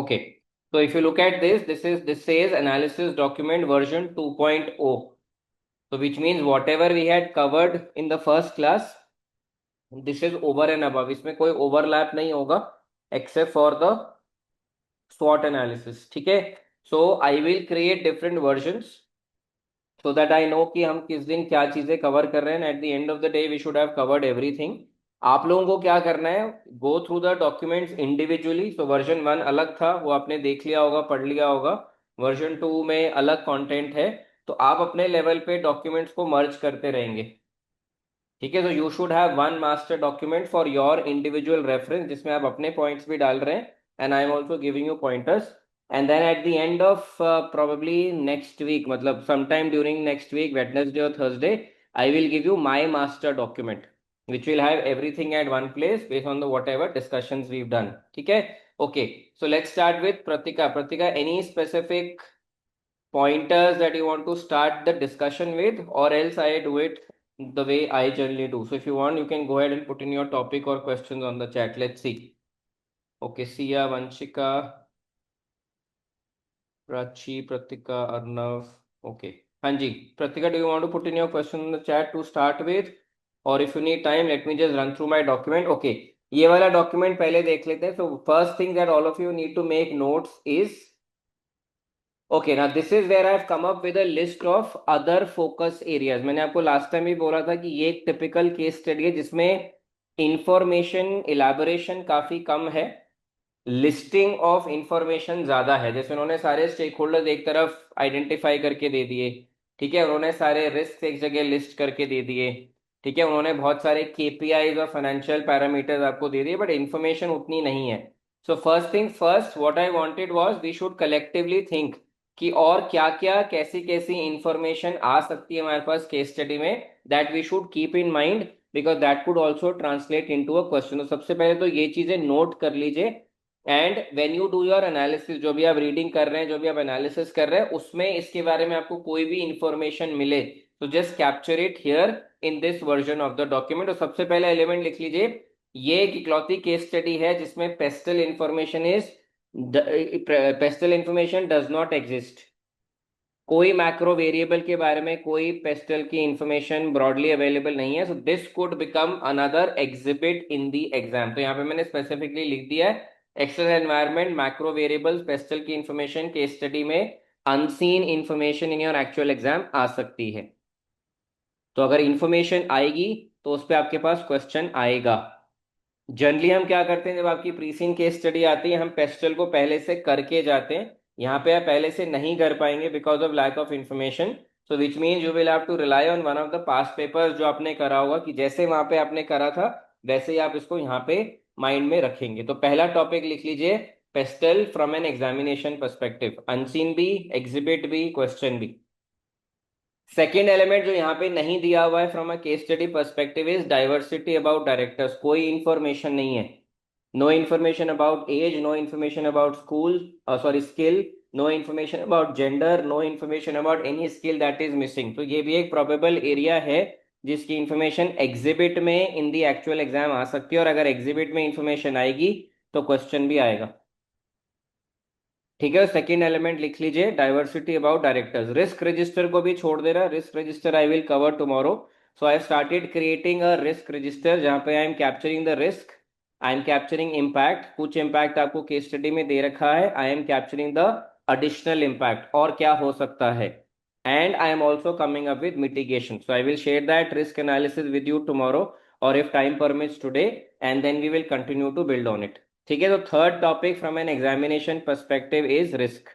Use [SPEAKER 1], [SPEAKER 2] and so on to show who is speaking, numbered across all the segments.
[SPEAKER 1] Okay. So if you look at this says analysis document version 2.0. So which means whatever we had covered in the first class, this is over and above. इसमें कोई overlap नहीं होगा except for the SWOT analysis. ठीक है. So I will create different versions so that I know कि हम किस दिन क्या चीजें कवर कर रहे हैं. At the end of the day we should have covered everything. आप लोगों को क्या करना है, go through the documents individually. So version 1 अलग था, वो आपने देख लिया होगा, पढ़ लिया होगा. वर्जन 2 में अलग कंटेंट है. तो आप अपने लेवल पे डॉक्यूमेंट्स को मर्ज करते रहेंगे. ठीक है. तो you should have one master document for your individual reference, जिसमें आप अपने पॉइंट्स भी डाल रहे हैं and I am also giving you pointers. And then at the end of probably next week, मतलब sometime during next week, Wednesday और Thursday, I will give you my master document which will have everything at one place based on the whatever discussions we've done. ठीक है. Okay, so let's start with Pratika. Pratika, any specific pointers that you want to start the discussion with, or else I do it the way I generally do? So if you want, you can go ahead and put in your topic or questions on the chat. Let's see. Okay, Sia, Vanshika, Prachi, Pratika, Arnav. Okay. Hanji, Pratika, do you want to put in your question in the chat to start with? और if you need time let me just run through my document. Okay, ये वाला document पहले देख लेते हैं. So first thing that all of you need to make notes is, okay, ना this is where I have come up with a list of other focus areas. मैंने आपको last time भी बोला था कि ये एक टिपिकल केस स्टडी है जिसमें इंफॉर्मेशन इलाबोरेशन काफी कम है, लिस्टिंग ऑफ इंफॉर्मेशन ज्यादा है. जैसे उन्होंने सारे स्टेक होल्डर्स एक तरफ आइडेंटिफाई करके दे दिए. ठीक है. उन्होंने सारे रिस्क एक जगह लिस्ट करके दे दिए. ठीक है. उन्होंने बहुत सारे केपीआईज और फाइनेंशियल पैरामीटर्स आपको दे दिए, बट इंफॉर्मेशन उतनी नहीं है. So first thing first, what I wanted was we should collectively think कि और क्या क्या कैसी कैसी इंफॉर्मेशन आ सकती है हमारे पास केस स्टडी में, that we should keep in mind because that could also translate into a question. तो सबसे पहले तो ये चीजें नोट कर लीजिए. And when you do your analysis, जो भी आप रीडिंग कर रहे हैं, जो भी आप एनालिसिस कर रहे हैं, उसमें इसके बारे में आपको कोई भी इंफॉर्मेशन मिले तो just capture it here in this version of the document. और सबसे पहले एलिमेंट लिख लीजिए, ये एक इकलौती केस स्टडी है जिसमें pastel information is, pastel information does not exist. कोई मैक्रो वेरिएबल के बारे में कोई पेस्टल की इंफॉर्मेशन ब्रॉडली अवेलेबल नहीं है. So this could become another exhibit in the exam. तो यहाँ पे मैंने स्पेसिफिकली लिख दिया है, excel environment, macro variables, PESTEL की इंफॉर्मेशन केस स्टडी में unseen information in your actual exam आ सकती है. तो अगर इंफॉर्मेशन आएगी तो उस पर आपके पास क्वेश्चन आएगा. जनरली हम क्या करते हैं, जब आपकी प्रीसीन केस स्टडी आती है, हम पेस्टल को पहले से करके जाते हैं. यहाँ पे आप पहले से नहीं कर पाएंगे because of lack of information. So which mean you will have to rely on one of the past papers जो आपने करा होगा, कि जैसे वहां पे आपने करा था वैसे ही आप इसको यहाँ पे माइंड में रखेंगे. तो पहला टॉपिक लिख लीजिए, PESTEL from an examination perspective, unseen भी, एग्जिबिट भी, क्वेश्चन भी. सेकेंड एलिमेंट जो यहाँ पे नहीं दिया हुआ है from a case study perspective is diversity about directors. कोई इंफॉर्मेशन नहीं है. No information about age, no information about school, sorry skill, no information about gender, no information about any skill that is missing. तो ये भी एक probable area है जिसकी information exhibit में इन दी एक्चुअल एग्जाम आ सकती है. और अगर एग्जिबिट में इंफॉर्मेशन आएगी तो क्वेश्चन भी आएगा. ठीक है. सेकंड एलिमेंट लिख लीजिए, diversity about directors. Risk register को भी छोड़ दे रहा. Risk register I will cover tomorrow. So I started creating a risk register जहां पे I am capturing the risk, I am capturing impact. कुछ इम्पैक्ट आपको केस स्टडी में दे रखा है, I M capturing the additional impact और क्या हो सकता है. And I am also coming up with mitigation. So I will share that risk analysis with you tomorrow, और if time permits today, and then we will continue to build on it. ठीक है. तो third topic from an examination perspective is risk.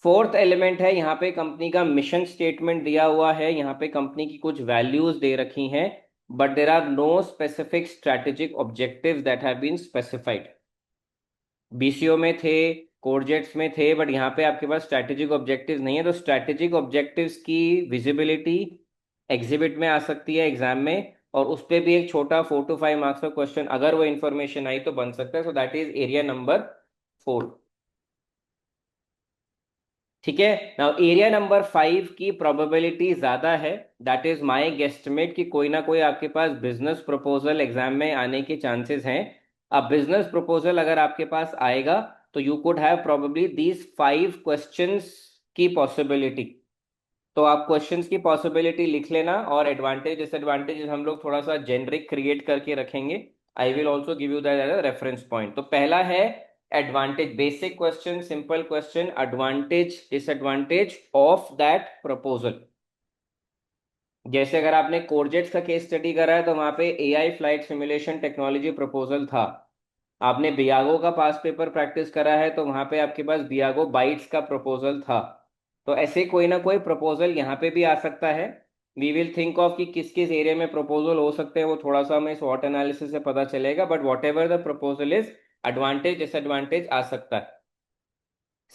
[SPEAKER 1] Fourth element है, यहाँ पे company का mission statement दिया हुआ है, यहाँ पे कंपनी की कुछ वैल्यूज दे रखी हैं, but there are no specific strategic objectives that have been specified. BCO में थे, कोरजेट्स में थे, बट यहाँ पे आपके पास स्ट्रेटेजिक ऑब्जेक्टिव्स नहीं है. तो स्ट्रेटेजिक ऑब्जेक्टिव्स की विजिबिलिटी एग्जिबिट में आ सकती है एग्जाम में, और उस पर भी एक छोटा 4 to 5 मार्क्स का क्वेश्चन अगर वो इंफॉर्मेशन आई तो बन सकता है. So that is area number 4. ठीक है. नाउ एरिया नंबर 5 की प्रोबेबिलिटी ज्यादा है. दैट इज माय गेस्टिमेट कि कोई ना कोई आपके पास बिजनेस प्रपोजल एग्जाम में आने के चांसेस हैं. अब बिजनेस प्रपोजल अगर आपके पास आएगा तो you could have probably these 5 questions की पॉसिबिलिटी। तो आप क्वेश्चंस की पॉसिबिलिटी लिख लेना, और एडवांटेज डिसएडवांटेज हम लोग थोड़ा सा जेनरिक क्रिएट करके रखेंगे। I will also give you that as a reference point. तो पहला है advantage, basic question, simple question, advantage disadvantage of that proposal. जैसे अगर आपने कोरजेट्स का केस स्टडी करा है तो वहां पे AI flight simulation technology proposal था। आपने बियागो का पास पेपर प्रैक्टिस करा है तो वहां पे आपके पास बियागो बाइट्स का प्रपोजल था। तो ऐसे कोई ना कोई प्रपोजल यहाँ पे भी आ सकता है। वी विल थिंक ऑफ कि किस किस एरिया में प्रपोजल हो सकते हैं, वो थोड़ा सा हमें स्वॉट एनालिसिस से पता चलेगा, but whatever the proposal is, advantage disadvantage आ सकता है।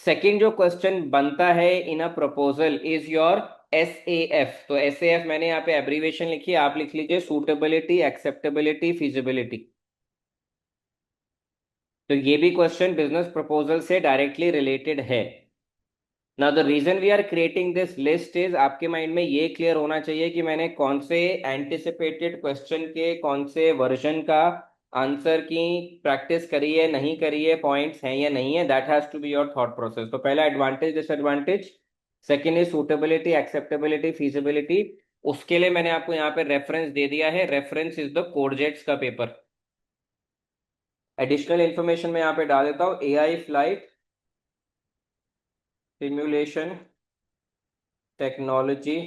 [SPEAKER 1] सेकंड जो क्वेश्चन बनता है in a proposal is your SAF। तो SAF मैंने यहाँ पे एब्रीवेशन लिखी है, आप लिख लीजिए सूटेबिलिटी, एक्सेप्टेबिलिटी, फिजिबिलिटी। तो ये भी क्वेश्चन बिजनेस प्रपोजल से डायरेक्टली रिलेटेड है। Now the reason we are creating this list is, आपके माइंड में ये क्लियर होना चाहिए कि मैंने कौन से एंटिसिपेटेड क्वेश्चन के कौन से वर्जन का आंसर की प्रैक्टिस करी है, नहीं करी है, पॉइंट्स हैं या नहीं है। That has to be your thought process. तो पहला advantage disadvantage, second is suitability, acceptability, feasibility. उसके लिए मैंने आपको यहाँ पे रेफरेंस दे दिया है, रेफरेंस इज द कोरजेट्स का पेपर। एडिशनल इंफॉर्मेशन मैं यहाँ पे डाल देता हूँ, AI flight simulation technology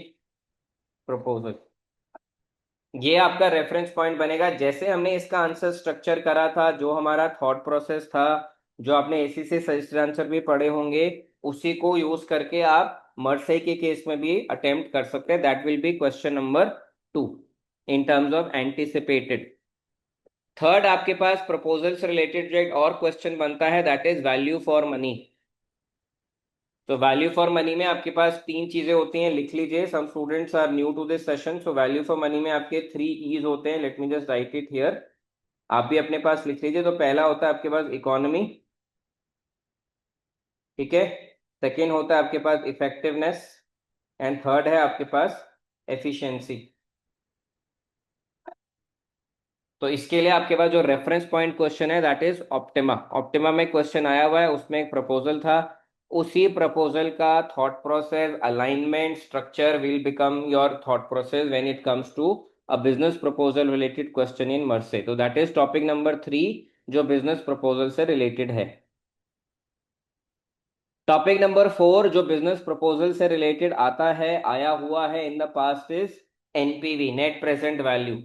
[SPEAKER 1] proposal. ये आपका रेफरेंस पॉइंट बनेगा। जैसे हमने इसका आंसर स्ट्रक्चर करा था, जो हमारा थॉट प्रोसेस था, जो आपने एसी से सजेस्टेड आंसर भी पढ़े होंगे, उसी को यूज करके आप मर्से के केस में भी अटेम्प्ट कर सकते हैं। That will be question number 2 in terms of anticipated. Third आपके पास प्रपोजल से रिलेटेड जो एक और क्वेश्चन बनता है, that is value for money. तो वैल्यू फॉर मनी में आपके पास 3 चीजें होती हैं, लिख लीजिए। Some students are new to this session, so value for money में आपके 3 E's होते हैं। Let me just write it here, आप भी अपने पास लिख लीजिए। तो पहला होता है आपके पास इकोनॉमी, ठीक है। सेकेंड होता है आपके पास इफेक्टिवनेस, एंड थर्ड है आपके पास एफिशिएंसी। तो इसके लिए आपके पास जो रेफरेंस पॉइंट क्वेश्चन है दैट इज ऑप्टिमा। ऑप्टिमा में क्वेश्चन आया हुआ है, उसमें एक प्रपोजल था, उसी प्रपोजल का thought process, alignment, structure will become your thought process when it comes to a business proposal related question in मर्से। तो दैट इज टॉपिक नंबर 3 जो बिजनेस प्रपोजल से रिलेटेड है। टॉपिक नंबर 4 जो बिजनेस प्रपोजल से related आता है, आया हुआ है in the past, is NPV, net present value.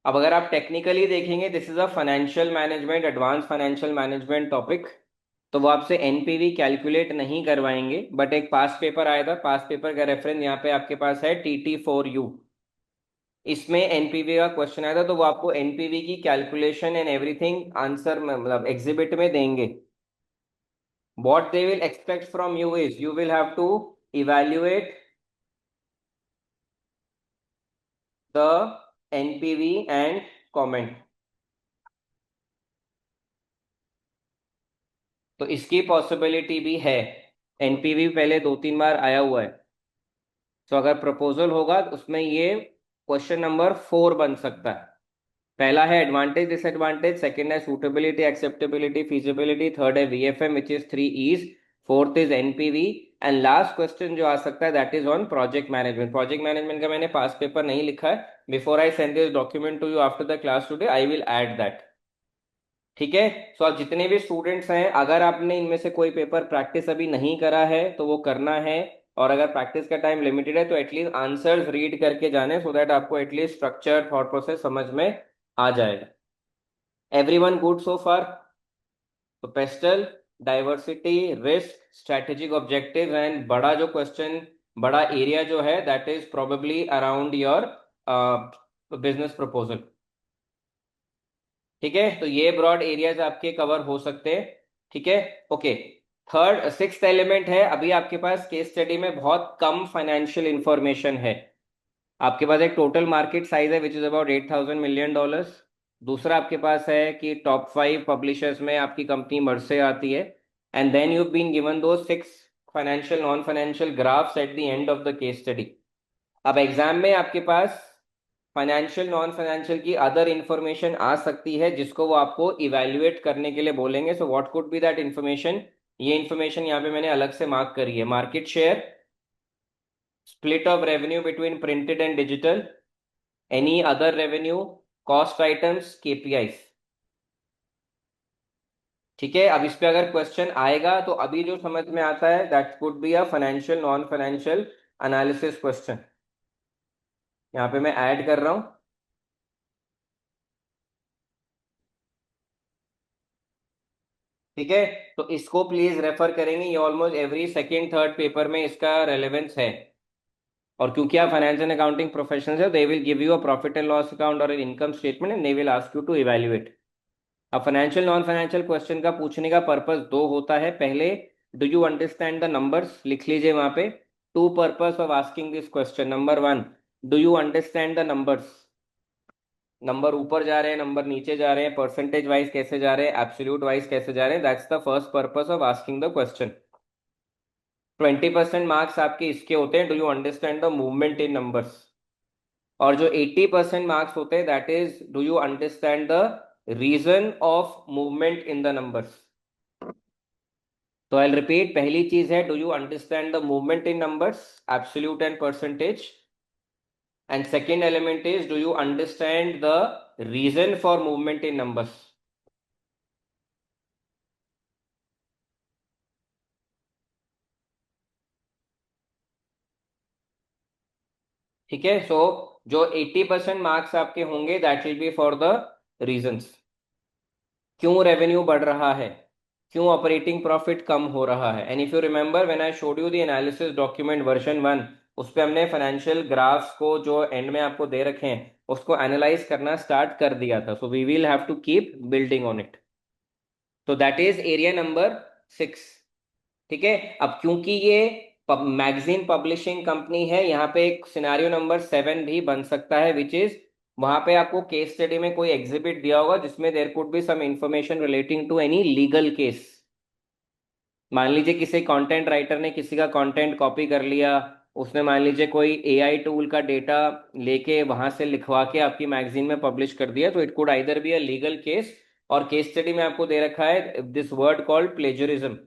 [SPEAKER 1] अब अगर आप टेक्निकली देखेंगे, this is a financial management, advance financial management topic. तो वो आपसे एनपीवी कैलकुलेट नहीं करवाएंगे, बट एक पास पेपर आया था, पास पेपर का रेफरेंस यहाँ पे आपके पास है TT4U। इसमें एनपीवी का क्वेश्चन आया था, तो वो आपको एनपीवी की कैलकुलेशन एंड एवरीथिंग आंसर मतलब एग्जिबिट में देंगे। what they will expect from you is you will have to evaluate the NPV and comment। तो इसकी पॉसिबिलिटी भी है, एनपीवी पहले 2-3 बार आया हुआ है। तो अगर प्रपोजल होगा तो उसमें ये क्वेश्चन नंबर 4 बन सकता है। पहला है एडवांटेज डिसएडवांटेज, सेकंड है सूटेबिलिटी, एक्सेप्टेबिलिटी, फिजिबिलिटी, थर्ड है VFM which is 3 E's, fourth is NPV, and last question जो आ सकता है that is on project management. Project management का मैंने पास पेपर नहीं लिखा है, before I send this document to you after the class today I will add that. ठीक है। सो आप जितने भी स्टूडेंट्स हैं, अगर आपने इनमें से कोई पेपर प्रैक्टिस अभी नहीं करा है तो वो करना है, और अगर प्रैक्टिस का टाइम लिमिटेड है तो एटलीस्ट आंसर्स रीड करके जाने, सो दैट आपको एटलीस्ट स्ट्रक्चर थॉट प्रोसेस समझ में आ जाएगा। एवरीवन गुड सो फार? तो pastel, diversity, risk, strategic objective, and बड़ा जो क्वेश्चन, बड़ा एरिया जो है that is probably around your business proposal. ठीक है, तो ये ब्रॉड एरियाज आपके कवर हो सकते हैं। ठीक है, ओके। थर्ड, सिक्स्थ एलिमेंट है, अभी आपके पास केस स्टडी में बहुत कम फाइनेंशियल इंफॉर्मेशन है। आपके पास एक टोटल मार्केट साइज है विच इज अबाउट $8,000 मिलियन। दूसरा आपके पास है कि टॉप 5 पब्लिशर्स में आपकी कंपनी मर्से आती है, and then you been given दो 6 financial non financial graphs at the end of the case study. अब एग्जाम में आपके पास फाइनेंशियल नॉन फाइनेंशियल की अदर इंफॉर्मेशन आ सकती है जिसको वो आपको इवेल्युएट करने के लिए बोलेंगे. So what could B that information? ये इंफॉर्मेशन यहाँ पे मैंने अलग से मार्क करी है. Market share, split of revenue between printed and digital, any other revenue, cost items, KPIs. ठीक है. अब इस पे अगर क्वेश्चन आएगा तो अभी जो समझ में आता है that could be a financial non financial analysis question. यहाँ पे मैं ऐड कर रहा हूं. ठीक है. तो इसको प्लीज रेफर करेंगे. ये almost every second third paper में इसका रेलेवेंस है. और क्योंकि आप फाइनेंस एंड अकाउंटिंग प्रोफेशनल्स है, they will give you a profit and loss account और income statement and they will ask you to evaluate. अब फाइनेंशियल नॉन फाइनेंशियल क्वेश्चन का पूछने का पर्पस दो होता है. पहले, do you understand the numbers, लिख लीजिए वहां पे. Two purpose of asking this question. Number one, do you understand the numbers. Number ऊपर जा रहे हैं, नंबर नीचे जा रहे हैं, परसेंटेज वाइज कैसे जा रहे हैं, एब्सोल्यूट वाइज कैसे जा रहे हैं. That's the first purpose of asking the question. 20% marks आपके इसके होते हैं, do you understand the movement in numbers. और जो 80% मार्क्स होते हैं that is do you understand the reason of movement in the numbers. तो आई रिपीट. पहली चीज है, do you understand the movement in numbers, absolute and percentage. And second element is, do you understand the reason for movement in numbers. ठीक है. सो जो 80% marks आपके होंगे that will be for the reasons. क्यों revenue बढ़ रहा है, क्यों ऑपरेटिंग प्रॉफिट कम हो रहा है. And if you remember when I showed you the analysis document version 1, उस पे हमने फाइनेंशियल ग्राफ्स को जो एंड में आपको दे रखे हैं उसको एनालाइज करना स्टार्ट कर दिया था. So we will have to keep building on it. तो दैट इज एरिया नंबर 6. ठीक है. अब क्योंकि ये मैगजीन पब्लिशिंग कंपनी है, यहाँ पे एक सिनेरियो नंबर 7 भी बन सकता है विच इज, वहां पे आपको केस स्टडी में कोई एग्जिबिट दिया होगा जिसमें there could be some information relating to any legal case. मान लीजिए किसी कंटेंट राइटर ने किसी का कंटेंट कॉपी कर लिया, उसने मान लीजिए कोई एआई टूल का डेटा लेके वहां से लिखवा के आपकी मैगजीन में पब्लिश कर दिया, तो it could either be a legal case. और केस स्टडी में आपको दे रखा है this word called plagiarism.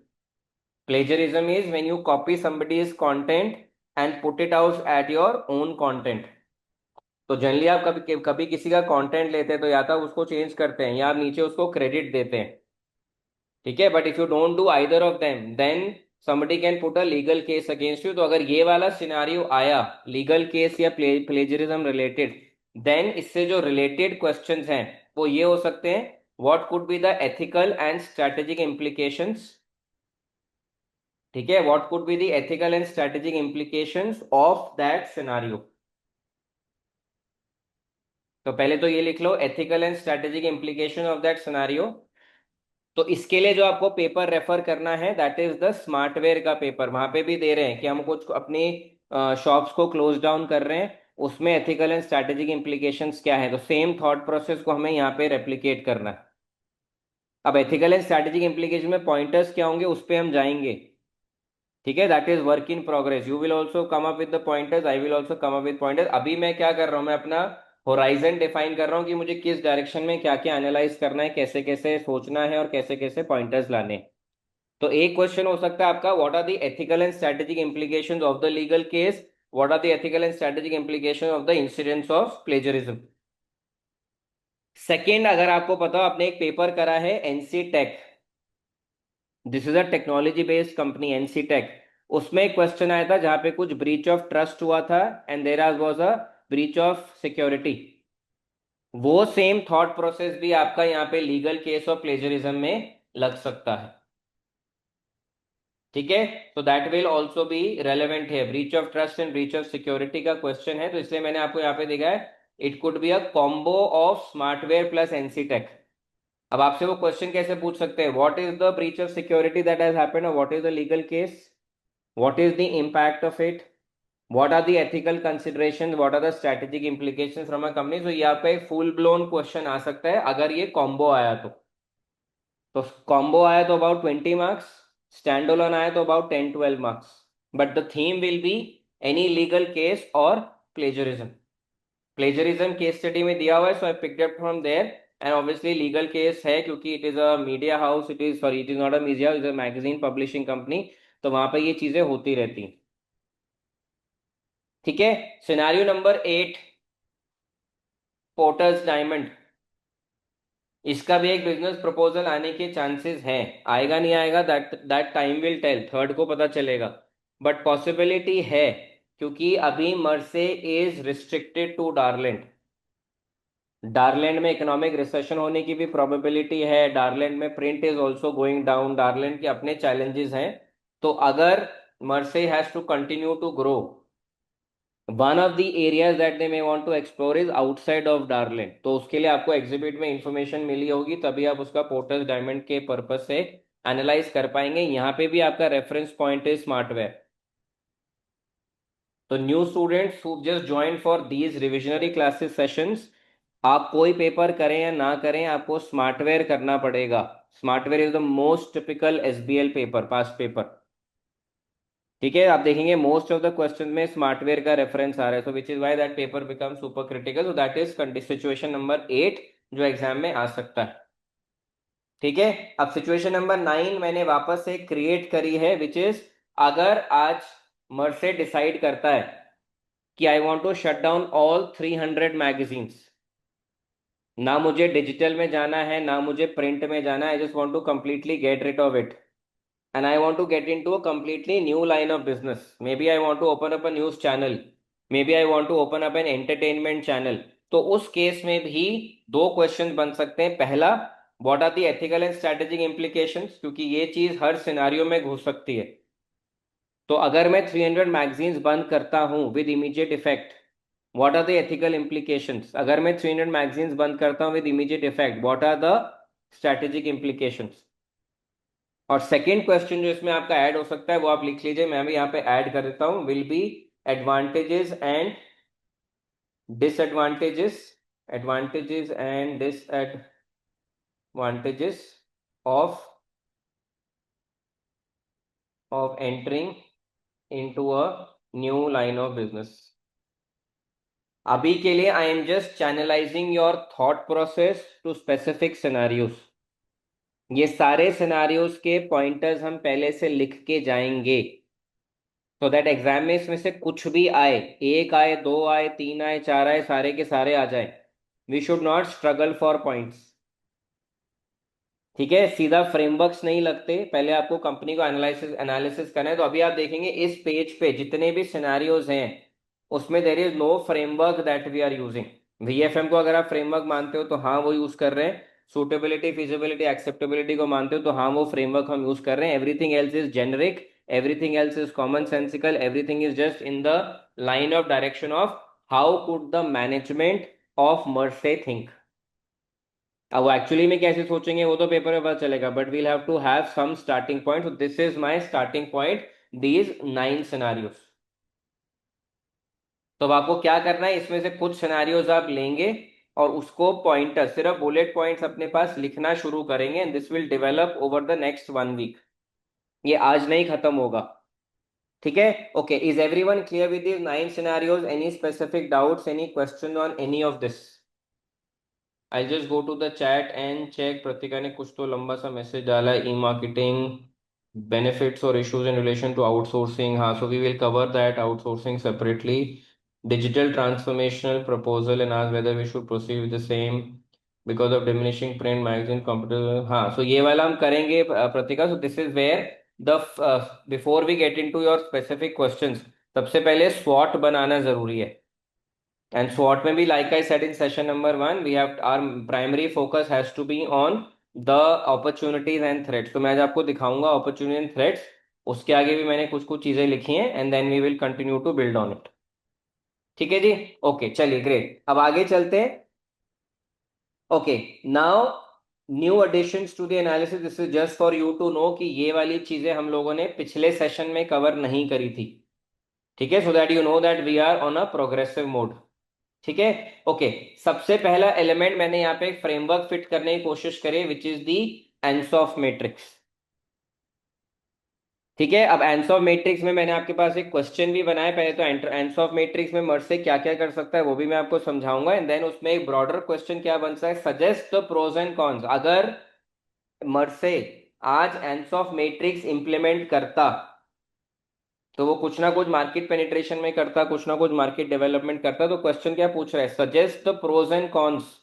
[SPEAKER 1] Plagiarism is when you copy somebody's content and put it out at your own content. तो जनरली आप कभी कभी किसी का कंटेंट लेते हैं तो या तो उसको चेंज करते हैं या आप नीचे उसको क्रेडिट देते हैं. ठीक है. But if you don't do either of them then somebody can put a legal case against you. तो अगर ये वाला सिनारियो आया लीगल केस या प्लेजरिज्म रिलेटेड, देन इससे जो रिलेटेड क्वेश्चंस हैं वो ये हो सकते हैं. What could be the ethical and strategic implications. ठीक है. What could be the ethical and strategic implications of that scenario. तो पहले तो ये लिख लो, ethical and strategic implication of that scenario. तो इसके लिए जो आपको पेपर रेफर करना है दैट इज द स्मार्टवेयर का पेपर. वहां पे भी दे रहे हैं कि हम कुछ अपनी शॉप्स को क्लोज डाउन कर रहे हैं, उसमें एथिकल एंड स्ट्रेटेजिक इम्प्लीकेशंस क्या है. तो सेम थॉट प्रोसेस को हमें यहाँ पे रेप्लिकेट करना है. अब एथिकल एंड स्ट्रेटेजिक इम्प्लीकेशन में पॉइंटर्स क्या होंगे उस पर हम जाएंगे. ठीक है. That is work in progress. You will also come up with the pointers, I will also come up with pointers. अभी मैं क्या कर रहा हूँ, मैं अपना होराइजन डिफाइन कर रहा हूँ कि मुझे किस डायरेक्शन में क्या क्या एनालाइज करना है, कैसे कैसे सोचना है और कैसे कैसे पॉइंटर्स लाने हैं. तो एक क्वेश्चन हो सकता है आपका, what are the ethical and strategic implications of the legal case, what are the ethical and strategic implication of the incidents of plagiarism. Second, अगर आपको पता हो आपने एक पेपर करा है NC tech, this is a technology based company NC tech. उसमें एक क्वेश्चन आया था जहां पे कुछ ब्रीच ऑफ ट्रस्ट हुआ था and there was a breach of security. वो सेम थॉट प्रोसेस भी आपका यहाँ पे लीगल केस ऑफ प्लेजरिज्म में लग सकता है. ठीक है. तो that will also be relevant है. Breach of trust and breach of security का क्वेश्चन है, तो इसलिए मैंने आपको यहाँ पे देखा है it could be a combo of smartwear plus NC tech. अब आपसे वो क्वेश्चन कैसे पूछ सकते हैं, what is the breach of security that has happened और what is the legal case, what is the impact of it, what are the ethical considerations, what are the strategic implications from a company. तो ये आपका एक full blown question आ सकता है अगर ये combo आया तो कॉम्बो आया तो अबाउट 20 मार्क्स, स्टैंड अलोन आया तो about 10-12 marks. But the theme will be any legal case और प्लेजरिज्म. प्लेजरिज्म केस स्टडी में दिया हुआ है, so I picked up from there. And obviously legal case है क्योंकि it is a media house, it is sorry, it is not a media, it is a magazine publishing company, तो वहां पे ये चीजें होती रहती। ठीक है। Scenario number 8, Porter's diamond. इसका भी एक बिजनेस प्रपोजल आने के चांसेस हैं, आएगा नहीं आएगा that that time will tell, third को पता चलेगा, बट पॉसिबिलिटी है क्योंकि अभी मर्से इज रिस्ट्रिक्टेड टू डारलैंड। डारलैंड में इकोनॉमिक रिसेशन होने की भी प्रोबेबिलिटी है, डारलैंड में print is also going down, Darland के अपने चैलेंजेस हैं। तो अगर Merse has to continue to grow, one of the areas that they may want to explore is outside of Darland, तो उसके लिए आपको एग्जिबिट में इंफॉर्मेशन मिली होगी, तभी आप उसका पोर्टर्स डायमंड के पर्पस से एनालाइज कर पाएंगे। यहाँ पे भी आपका रेफरेंस पॉइंट है स्मार्टवेयर। तो new students who just join for these revisionary classes sessions, आप कोई पेपर करें या ना करें, आपको स्मार्टवेयर करना पड़ेगा। Smartwear is the most typical SBL paper, past paper. ठीक है, आप देखेंगे मोस्ट ऑफ द क्वेश्चन में स्मार्टवेयर का रेफरेंस आ रहा है, so which is why that paper become super critical, so that is situation number 8 जो एग्जाम में आ सकता है। ठीक है। अब सिचुएशन नंबर 9 मैंने वापस से क्रिएट करी है, विच इज, अगर आज मर्से डिसाइड करता है कि I want to shut down all 300 magazines, ना मुझे डिजिटल में जाना है ना मुझे प्रिंट में जाना है, I just want to completely get rid of it, and I want to get into a completely new line of business. Maybe I want to open up a news channel. Maybe I want to open up an entertainment channel. तो उस case में भी दो question बन सकते हैं। पहला, what are the ethical and strategic implications, क्योंकि ये चीज हर सिनारियो में घुस सकती है। तो अगर मैं 300 मैगजीन्स बंद करता हूं with immediate effect, what are the ethical implications? अगर मैं 300 मैगजीन्स बंद करता हूं with immediate effect, what are the strategic implications? और सेकेंड क्वेश्चन जो इसमें आपका ऐड हो सकता है वो आप लिख लीजिए, मैं भी यहाँ पे ऐड कर देता हूँ, will be advantages and disadvantages, advantages and disadvantages of entering into a new line of business. अभी के लिए I am just channelising your thought process to specific scenarios. ये सारे सिनारियोस के पॉइंटर्स हम पहले से लिख के जाएंगे, तो दैट एग्जाम में इसमें से कुछ भी आए, एक आए, दो आए, तीन आए, चार आए, सारे के सारे आ जाए, we should not struggle for points. ठीक है, सीधा फ्रेमवर्क्स नहीं लगते, पहले आपको कंपनी को एनालिसिस एनालिसिस करना है। तो अभी आप देखेंगे इस पेज पे जितने भी सिनारियोज हैं उसमें there is no framework that we are using. VFM को अगर आप फ्रेमवर्क मानते हो तो हाँ वो यूज कर रहे हैं, सूटेबिलिटी, फिजिबिलिटी, एक्सेप्टेबिलिटी को मानते हो तो हाँ वो फ्रेमवर्क हम यूज कर रहे हैं। Everything else is generic, everything else is common sensical, everything is just in the line of direction of how could the management of Mersey think। अब वो एक्चुअली में कैसे सोचेंगे वो तो पेपर में पता चलेगा, but we'll have to have some starting point, so this is my starting point, these 9 scenarios. तो अब आपको क्या करना है, इसमें से कुछ सिनारियोज आप लेंगे और उसको पॉइंटर, सिर्फ बुलेट पॉइंट्स अपने पास लिखना शुरू करेंगे, and this will develop over the next 1 week, ये आज नहीं खत्म होगा। ठीक है, okay, is everyone clear with these 9 scenarios? Any specific doubts, any question on any of this? I just go to the chat and check, Pratika ने कुछ तो लंबा सा मैसेज डाला है, ई मार्केटिंग बेनिफिट्स और issues in relation to outsourcing. हाँ, so we will cover that outsourcing separately. Digital transformational proposal and आज whether we should proceed with the same because of diminishing print magazine computer. हाँ, so ये वाला हम करेंगे Pratika. So this is where the before we get into your specific questions, सबसे पहले स्वॉट बनाना जरूरी है। एंड स्वॉट में भी like I said in session number 1, we have our primary focus has to be on the opportunities and threats. तो मैं आज आपको दिखाऊंगा अपॉर्चुनिटी एंड थ्रेट्स, उसके आगे भी मैंने कुछ कुछ चीजें लिखी हैं, and then we will continue to build on it. ठीक है जी, ओके, चलिए ग्रेट, अब आगे चलते हैं। Okay, now new additions to the analysis, this is just for you to know कि ये वाली चीजें हम लोगों ने पिछले सेशन में कवर नहीं करी थी। ठीक है, so that you know that we are on a progressive mode. ठीक है, ओके, सबसे पहला एलिमेंट मैंने यहाँ पे एक फ्रेमवर्क फिट करने की कोशिश करी, विच इज दी एंसॉफ मैट्रिक्स। ठीक है, अब एंसॉफ मैट्रिक्स में मैंने आपके पास एक क्वेश्चन भी बनाया, पहले तो एंसॉफ मैट्रिक्स में मर्ज से क्या क्या कर सकता है वो भी मैं आपको समझाऊंगा, एंड देन उसमें एक ब्रॉडर क्वेश्चन क्या बन सकता है, suggest the pros and cons. अगर मर्ज से आज एंसॉफ मैट्रिक्स इंप्लीमेंट करता तो वो कुछ ना कुछ मार्केट पेनिट्रेशन में करता, कुछ ना कुछ मार्केट डेवलपमेंट करता। तो क्वेश्चन क्या पूछ रहा है, suggest the pros and cons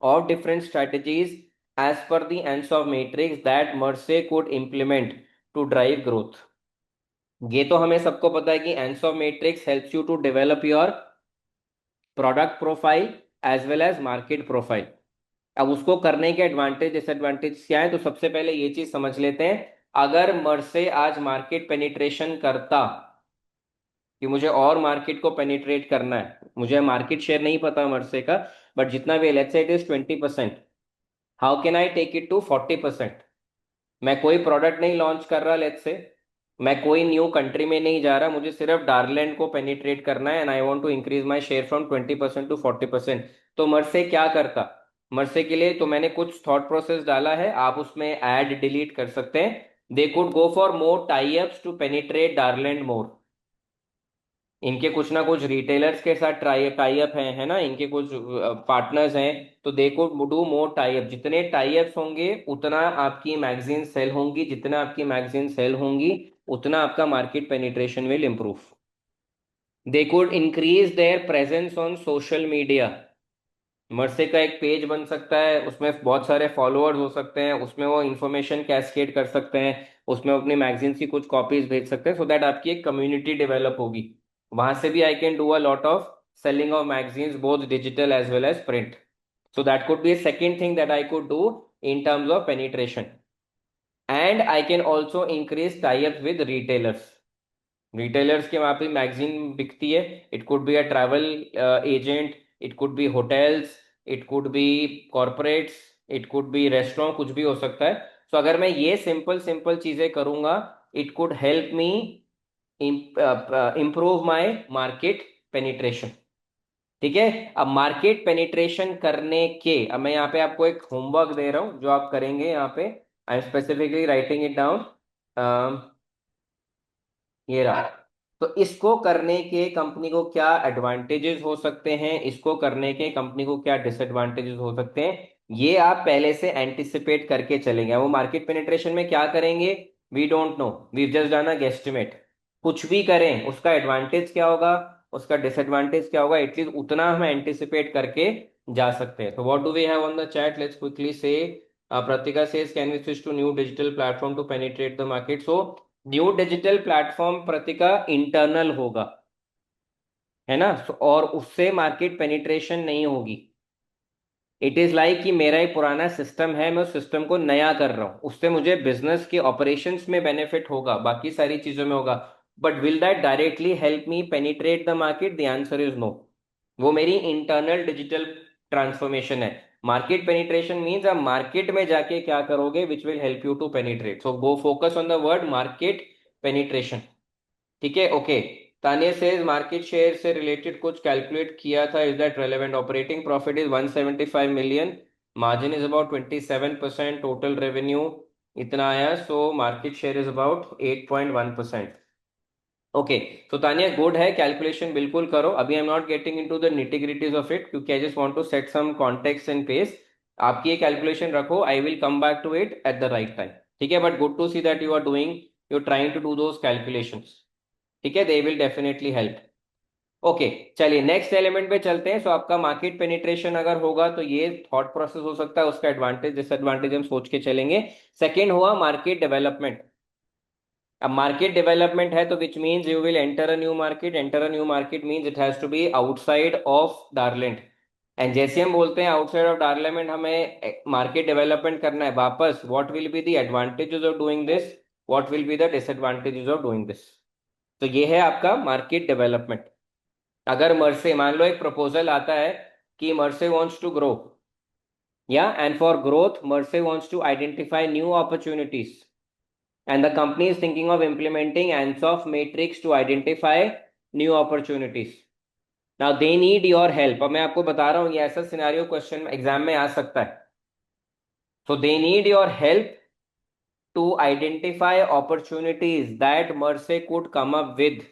[SPEAKER 1] of different strategies as per the Ansoff matrix that Mersey could implement to drive growth। ये तो हमें सबको पता है कि Ansoff matrix helps you to develop your product profile as well as market profile। अब उसको करने के एडवांटेज डिसएडवांटेज क्या है, तो सबसे पहले ये चीज समझ लेते हैं। अगर मर्से आज मार्केट पेनिट्रेशन करता, कि मुझे और मार्केट को पेनिट्रेट करना है, मुझे मार्केट शेयर नहीं पता मर्से का, बट जितना भी let's say it is 20%, how can I take it to 40%। मैं कोई प्रोडक्ट नहीं लॉन्च कर रहा लेट्स से, मैं कोई न्यू कंट्री में नहीं जा रहा, मुझे सिर्फ डारलैंड को पेनिट्रेट करना है, and I want to increase my share from 20% to 40%। तो मर्से क्या करता, मर्से के लिए तो मैंने कुछ थॉट प्रोसेस डाला है, आप उसमें ऐड डिलीट कर सकते हैं। They could go for more tie ups to penetrate Darland more. इनके कुछ ना कुछ रिटेलर्स के साथ टाई अप है ना, इनके कुछ पार्टनर्स हैं, तो दे को डू मोर टाई अप। जितने टाई अप्स होंगे उतना आपकी मैगजीन सेल होंगी, जितना आपकी मैगजीन सेल होंगी उतना आपका market penetration will improve. They could increase their presence on social media. Merse का एक पेज बन सकता है, उसमें बहुत सारे फॉलोअर्स हो सकते हैं, उसमें वो इंफॉर्मेशन कैस्केड कर सकते हैं, उसमें अपनी मैगजीन्स की कुछ कॉपीज भेज सकते हैं, सो दैट आपकी एक कम्युनिटी डेवलप होगी। वहां से भी I can do a lot of selling of magazines both digital as well as print. So that could be a second thing that I could do in terms of penetration। And I can also increase tie-ups with retailers। Retailers के वहां पे magazine बिकती है, it could be a travel agent, it could B hotels, it could B corporates, it could B restaurant, कुछ भी हो सकता है। तो अगर मैं ये सिंपल सिंपल चीजें करूंगा, it could help me improve my market penetration. ठीक है, अब मार्केट पेनिट्रेशन करने के, अब मैं यहाँ पे आपको एक होमवर्क दे रहा हूँ जो आप करेंगे यहाँ पे। I am specifically writing it down. ये रहा। तो इसको करने के कंपनी को क्या एडवांटेजेस हो सकते हैं, इसको करने के कंपनी को क्या डिसएडवांटेजेस हो सकते हैं, ये आप पहले से एंटिसिपेट करके चलेंगे। वो मार्केट पेनिट्रेशन में क्या करेंगे, we don't know, we just done a guesstimate. कुछ भी करें उसका एडवांटेज क्या होगा, उसका डिसएडवांटेज क्या होगा, एटलीस्ट उतना हम एंटिसिपेट करके जा सकते हैं। तो what do we have on the chat, let's quickly say. Pratika says, can we switch to new digital platform to penetrate the market? So new digital platform Pratika internal होगा, है ना। और उससे मार्केट पेनिट्रेशन नहीं होगी। It is like कि मेरा एक पुराना सिस्टम है, मैं उस सिस्टम को नया कर रहा हूं, उससे मुझे बिजनेस के ऑपरेशंस में बेनिफिट होगा, बाकी सारी चीजों में होगा। But will that directly help me penetrate the market, the answer is no. वो मेरी इंटरनल डिजिटल ट्रांसफॉर्मेशन है। मार्केट पेनिट्रेशन मीन्स आप मार्केट में जाके क्या करोगे, which will help you to penetrate. So go focus on the word market penetration. ठीक है, okay. Tania says market share से रिलेटेड कुछ कैलकुलेट किया था, is that relevant. Operating profit is 175 million, margin is about 27%, total revenue इतना आया, so market share is about 8.1%। Okay, तो Tania good है, कैलकुलेशन बिल्कुल करो। अभी I am not getting into the nitty gritties of it, क्योंकि I just want to set some context and pace. आपकी ये कैलकुलेशन रखो, I will come back to it at the right time. ठीक है, but good to see that you are doing, you are trying to do those calculations. ठीक है, they will definitely help. Okay, चलिए next element पे चलते हैं। सो आपका market penetration अगर होगा तो ये थॉट प्रोसेस हो सकता है, उसका एडवांटेज डिसएडवांटेज हम सोच के चलेंगे। सेकेंड हुआ मार्केट डेवलपमेंट। अब मार्केट डेवलपमेंट है तो which means you will enter a new market, enter a new market means it has to be outside of Darland. And जैसे हम बोलते हैं आउटसाइड ऑफ डार्लैंड हमें मार्केट डेवलपमेंट करना है वापस, what will be the advantages of doing this, what will be the disadvantages of doing this. तो ये है आपका मार्केट डेवलपमेंट। अगर मर्से, मान लो एक प्रपोजल आता है कि मर्से वांट्स टू ग्रो, या and for growth Merse wants to identify new opportunities, and the company is thinking of implementing Ansoff matrix to identify new opportunities. Now they need your help। अब मैं आपको बता रहा हूँ ये ऐसा scenario question exam में आ सकता है। So they need your help to identify opportunities that Merce could come up with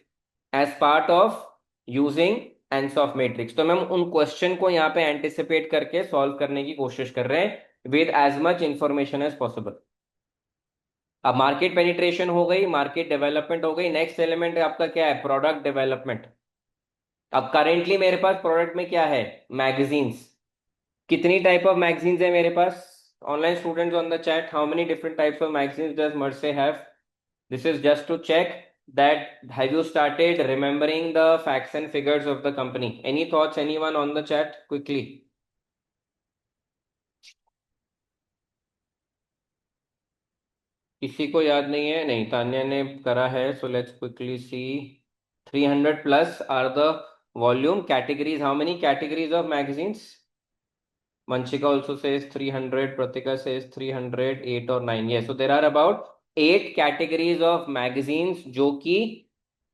[SPEAKER 1] as part of using ANSOF matrix. तो हम उन क्वेश्चन को यहाँ पे एंटिसिपेट करके सॉल्व करने की कोशिश कर रहे हैं with as much information as possible. अब मार्केट पेनिट्रेशन हो गई, मार्केट डेवलपमेंट हो गई. नेक्स्ट एलिमेंट आपका क्या है? Product development. अब करेंटली मेरे पास प्रोडक्ट में क्या है? मैगजीन्स. कितनी टाइप ऑफ मैगजीन्स है मेरे पास? Online students on the chat, how many different types of magazines does Merse have? This is just to check that have you started remembering the facts and figures of the company? Any thoughts, anyone on the chat quickly? किसी को याद नहीं है? नहीं, तान्या ने करा है. So let's quickly see. 300 plus are the volume. Categories, how many categories of magazines? Manchika also says 300, Pratika says 300, 8 or 9. Yes, so there are about 8 categories of magazines जो कि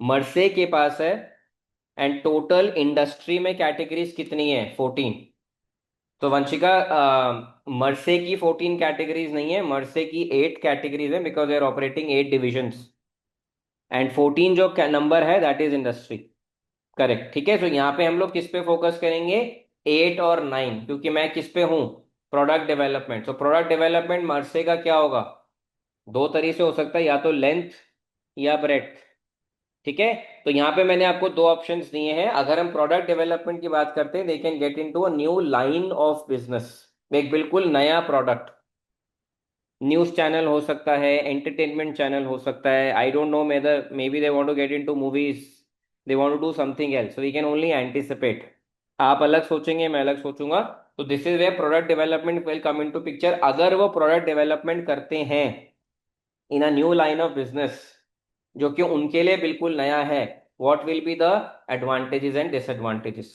[SPEAKER 1] मर्से के पास है. एंड टोटल इंडस्ट्री में categories कितनी है? 14. तो वंशिका, मर्से की 14 categories नहीं है, मर्से की 8 कैटेगरीज है, because they are operating 8 divisions. And 14 जो नंबर है दैट इज इंडस्ट्री. करेक्ट. ठीक है. तो यहाँ पे हम लोग किस पे फोकस करेंगे? 8 और 9, क्योंकि मैं किस पे हूँ? Product development. तो प्रोडक्ट डेवलपमेंट मर्से का क्या होगा? दो तरीके से हो सकता है, या तो लेंथ या ब्रेड्थ. ठीक है. तो यहाँ पे मैंने आपको दो ऑप्शंस दिए हैं. अगर हम प्रोडक्ट डेवलपमेंट की बात करते हैं, they can get into a new line of business. एक बिल्कुल नया प्रोडक्ट. न्यूज चैनल हो सकता है, एंटरटेनमेंट चैनल हो सकता है. I don't know whether maybe they want to get into movies, they want to do something else. So we can only anticipate. आप अलग सोचेंगे, मैं अलग सोचूंगा. तो this is where product development will come into picture. अगर वो product development करते हैं in a new line of business जो कि उनके लिए बिल्कुल नया है, what will be the advantages and disadvantages?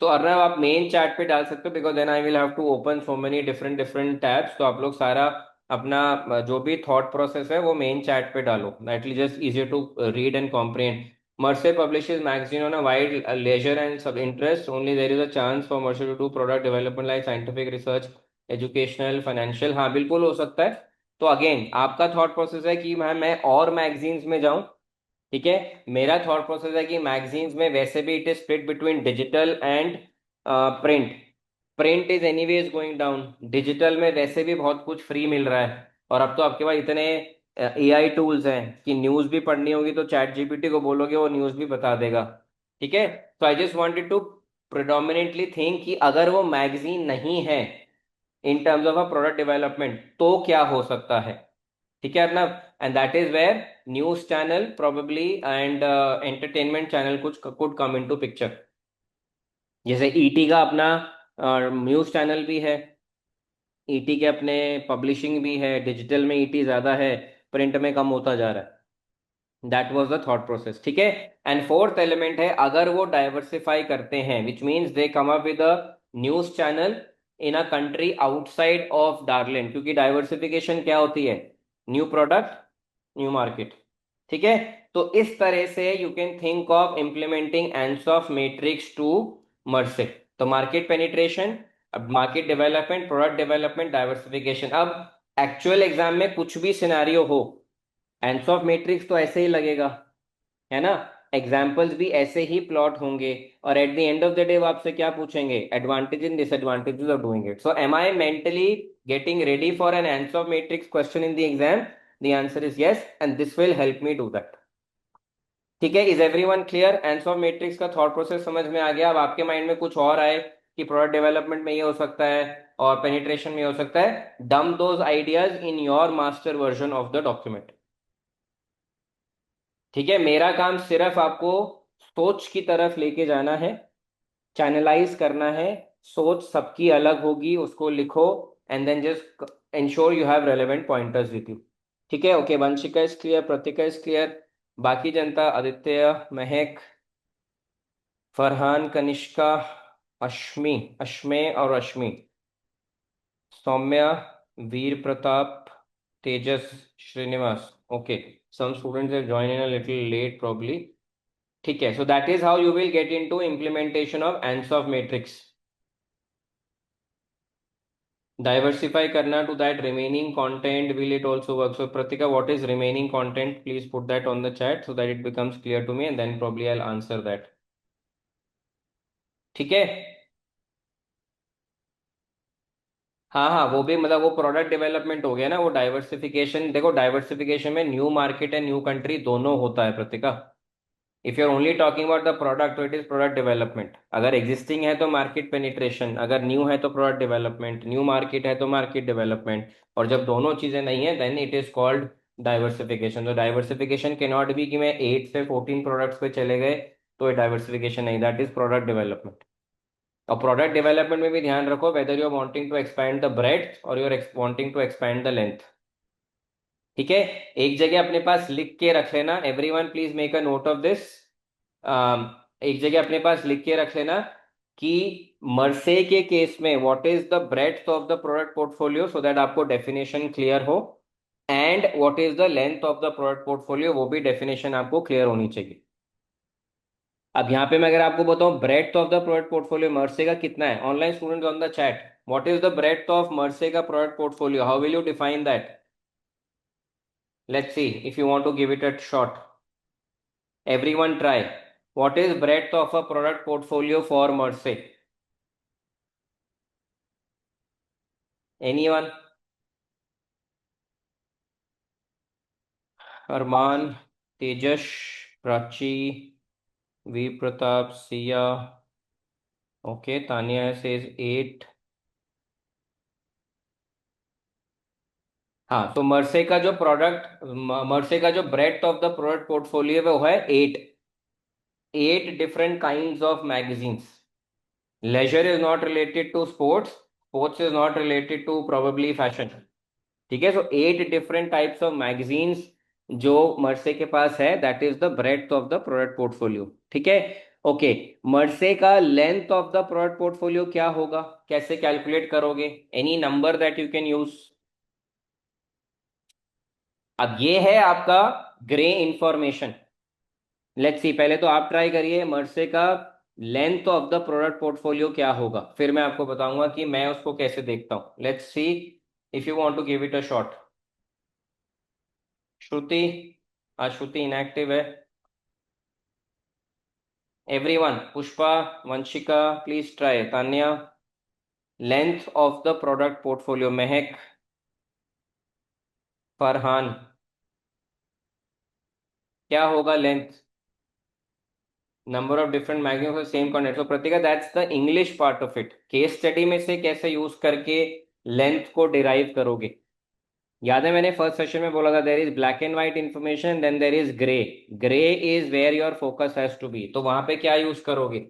[SPEAKER 1] तो अर्नव, आप मेन चैट पे डाल सकते हो, because then I will have to open so many different different tabs. तो आप लोग सारा अपना जो भी थॉट प्रोसेस है वो मेन चैट पे डालो. That is just easier to read and comprehend. Mercer publishes magazine on a wide leisure and sub interest. Only there is a chance for Mercer to do product development like scientific research, educational, financial. हाँ, बिल्कुल हो सकता है. तो again आपका thought process है कि मैं और मैगजीन्स में जाऊं. ठीक है. मेरा थॉट प्रोसेस है कि मैगजीन्स में वैसे भी it is split between digital and print. Print is anyways going down. Digital में वैसे भी बहुत कुछ फ्री मिल रहा है. और अब तो आपके पास इतने एआई टूल्स हैं कि न्यूज़ भी पढ़नी होगी तो चैट जीपीटी को बोलोगे, वो न्यूज़ भी बता देगा. ठीक है. तो I just wanted to predominantly think कि अगर वो मैगजीन नहीं है in terms of a product development तो क्या हो सकता है. ठीक है Arnab. And that is where news channel probably and entertainment channel कुछ कुड कम इनटू पिक्चर. जैसे ईटी का अपना न्यूज चैनल भी है, ईटी के अपने पब्लिशिंग भी है. डिजिटल में ईटी ज्यादा है, प्रिंट में कम होता जा रहा है. That was the thought process. ठीक है. एंड फोर्थ एलिमेंट है, अगर वो डाइवर्सिफाई करते हैं which means they come up with a news channel in a country outside of Darland. क्योंकि डाइवर्सिफिकेशन क्या होती है? New product, new market. ठीक है. तो इस तरह से you can think of implementing Ansoff matrix to Merse. तो मार्केट पेनिट्रेशन, अब market development, product development, diversification. अब एक्चुअल एग्जाम में कुछ भी सिनेरियो हो, एंसॉफ मैट्रिक्स तो ऐसे ही लगेगा, है ना. एग्जाम्पल्स भी ऐसे ही प्लॉट होंगे. और at the end of the day वो आपसे क्या पूछेंगे? Advantage and disadvantages of doing it. So am I mentally getting ready for an answer matrix question in the exam? The answer is yes, and this will help me do that. ठीक है. Is everyone clear? Answer matrix का thought process समझ में आ गया? अब आपके mind में कुछ और आए कि प्रोडक्ट डेवलपमेंट में ये हो सकता है और पेनिट्रेशन में हो सकता है, dump those ideas in your master version of the document. ठीक है. मेरा काम सिर्फ आपको सोच की तरफ लेके जाना है, चैनलाइज करना है. सोच सबकी अलग होगी, उसको लिखो and then just ensure you have relevant pointers with you. ठीक है. Okay, Vanshika is clear, Pratika is clear. बाकी जनता, आदित्य, महक, फरहान, कनिष्का, अश्मी, अश्मे और Ashmi, Saumya, Veer Pratap, Tejas, Srinivas. Okay, some students have joined in a little late probably. ठीक है. So that is how you will get into implementation of ANSOF matrix. Diversify करना to that remaining content, will it also work? So Pratika, what is remaining content? Please put that on the chat so that it becomes clear to me, and then probably I'll answer that. ठीक है। हाँ हाँ, वो भी मतलब वो product development हो गया ना, वो डाइवर्सिफिकेशन। देखो डाइवर्सिफिकेशन में new market and new country दोनों होता है Pratika. If you are only talking about the product, तो इट इज प्रोडक्ट डेवलपमेंट। अगर एग्जिस्टिंग है तो मार्केट पेनिट्रेशन, अगर न्यू है तो प्रोडक्ट डेवलपमेंट, न्यू मार्केट है तो मार्केट डेवलपमेंट। और जब दोनों चीजें नहीं है then it is called diversification. तो डाइवर्सिफिकेशन के नॉट भी कि मैं 8 से 14 प्रोडक्ट्स पे चले गए तो ये डाइवर्सिफिकेशन नहीं, दैट इज प्रोडक्ट डेवलपमेंट। और प्रोडक्ट डेवलपमेंट में भी ध्यान रखो whether you are wanting to expand the breadth और you are wanting to expand the length. ठीक है। एक जगह अपने पास लिख के रख लेना, everyone please make a note of this. एक जगह अपने पास लिख के रख लेना कि मर्से के केस में what is the breadth of the product portfolio, so that आपको डेफिनेशन क्लियर हो। And what is the length of the product portfolio, वो भी डेफिनेशन आपको क्लियर होनी चाहिए। अब यहाँ पे मैं अगर आपको बताऊं breadth of the product portfolio Merse का कितना है, online students on the chat, what is the breadth of Merse का product portfolio, how will you define that? Let's see if you want to give it a shot. Everyone try. What is breadth of a product portfolio for Merce? Anyone? Arman, Tejas, Prachi, V Pratap, Sia. Okay, Tanya says 8. हाँ, तो मर्से का जो breadth of the product portfolio है वो है 8। 8 different kinds of magazines. Leisure is not related to sports. Sports is not related to probably fashion. ठीक है। सो 8 different types of magazines जो मर्से के पास है, that is the breadth of the product portfolio. ठीक है। ओके। मर्से का length of the product portfolio क्या होगा, कैसे कैलकुलेट करोगे? Any number that you can use. अब ये है आपका ग्रे इंफॉर्मेशन। लेट्स सी, पहले तो आप ट्राई करिए मर्से का length of the product portfolio क्या होगा, फिर मैं आपको बताऊंगा कि मैं उसको कैसे देखता हूं। Let's see if you want to give it a shot. Shruti, आज श्रुति इनएक्टिव है। Everyone, Pushpa, Vanshika, please try. Tanya, length of the product portfolio. Mahek, Farhan, क्या होगा length? Number of different magazine same content. तो Pratika that's the English part of it. Case study में से कैसे use करके length को डिराइव करोगे? याद है मैंने फर्स्ट सेशन में बोला था there is black and white information, then there is grey. Grey is where your focus has to be, तो वहां पे क्या यूज करोगे?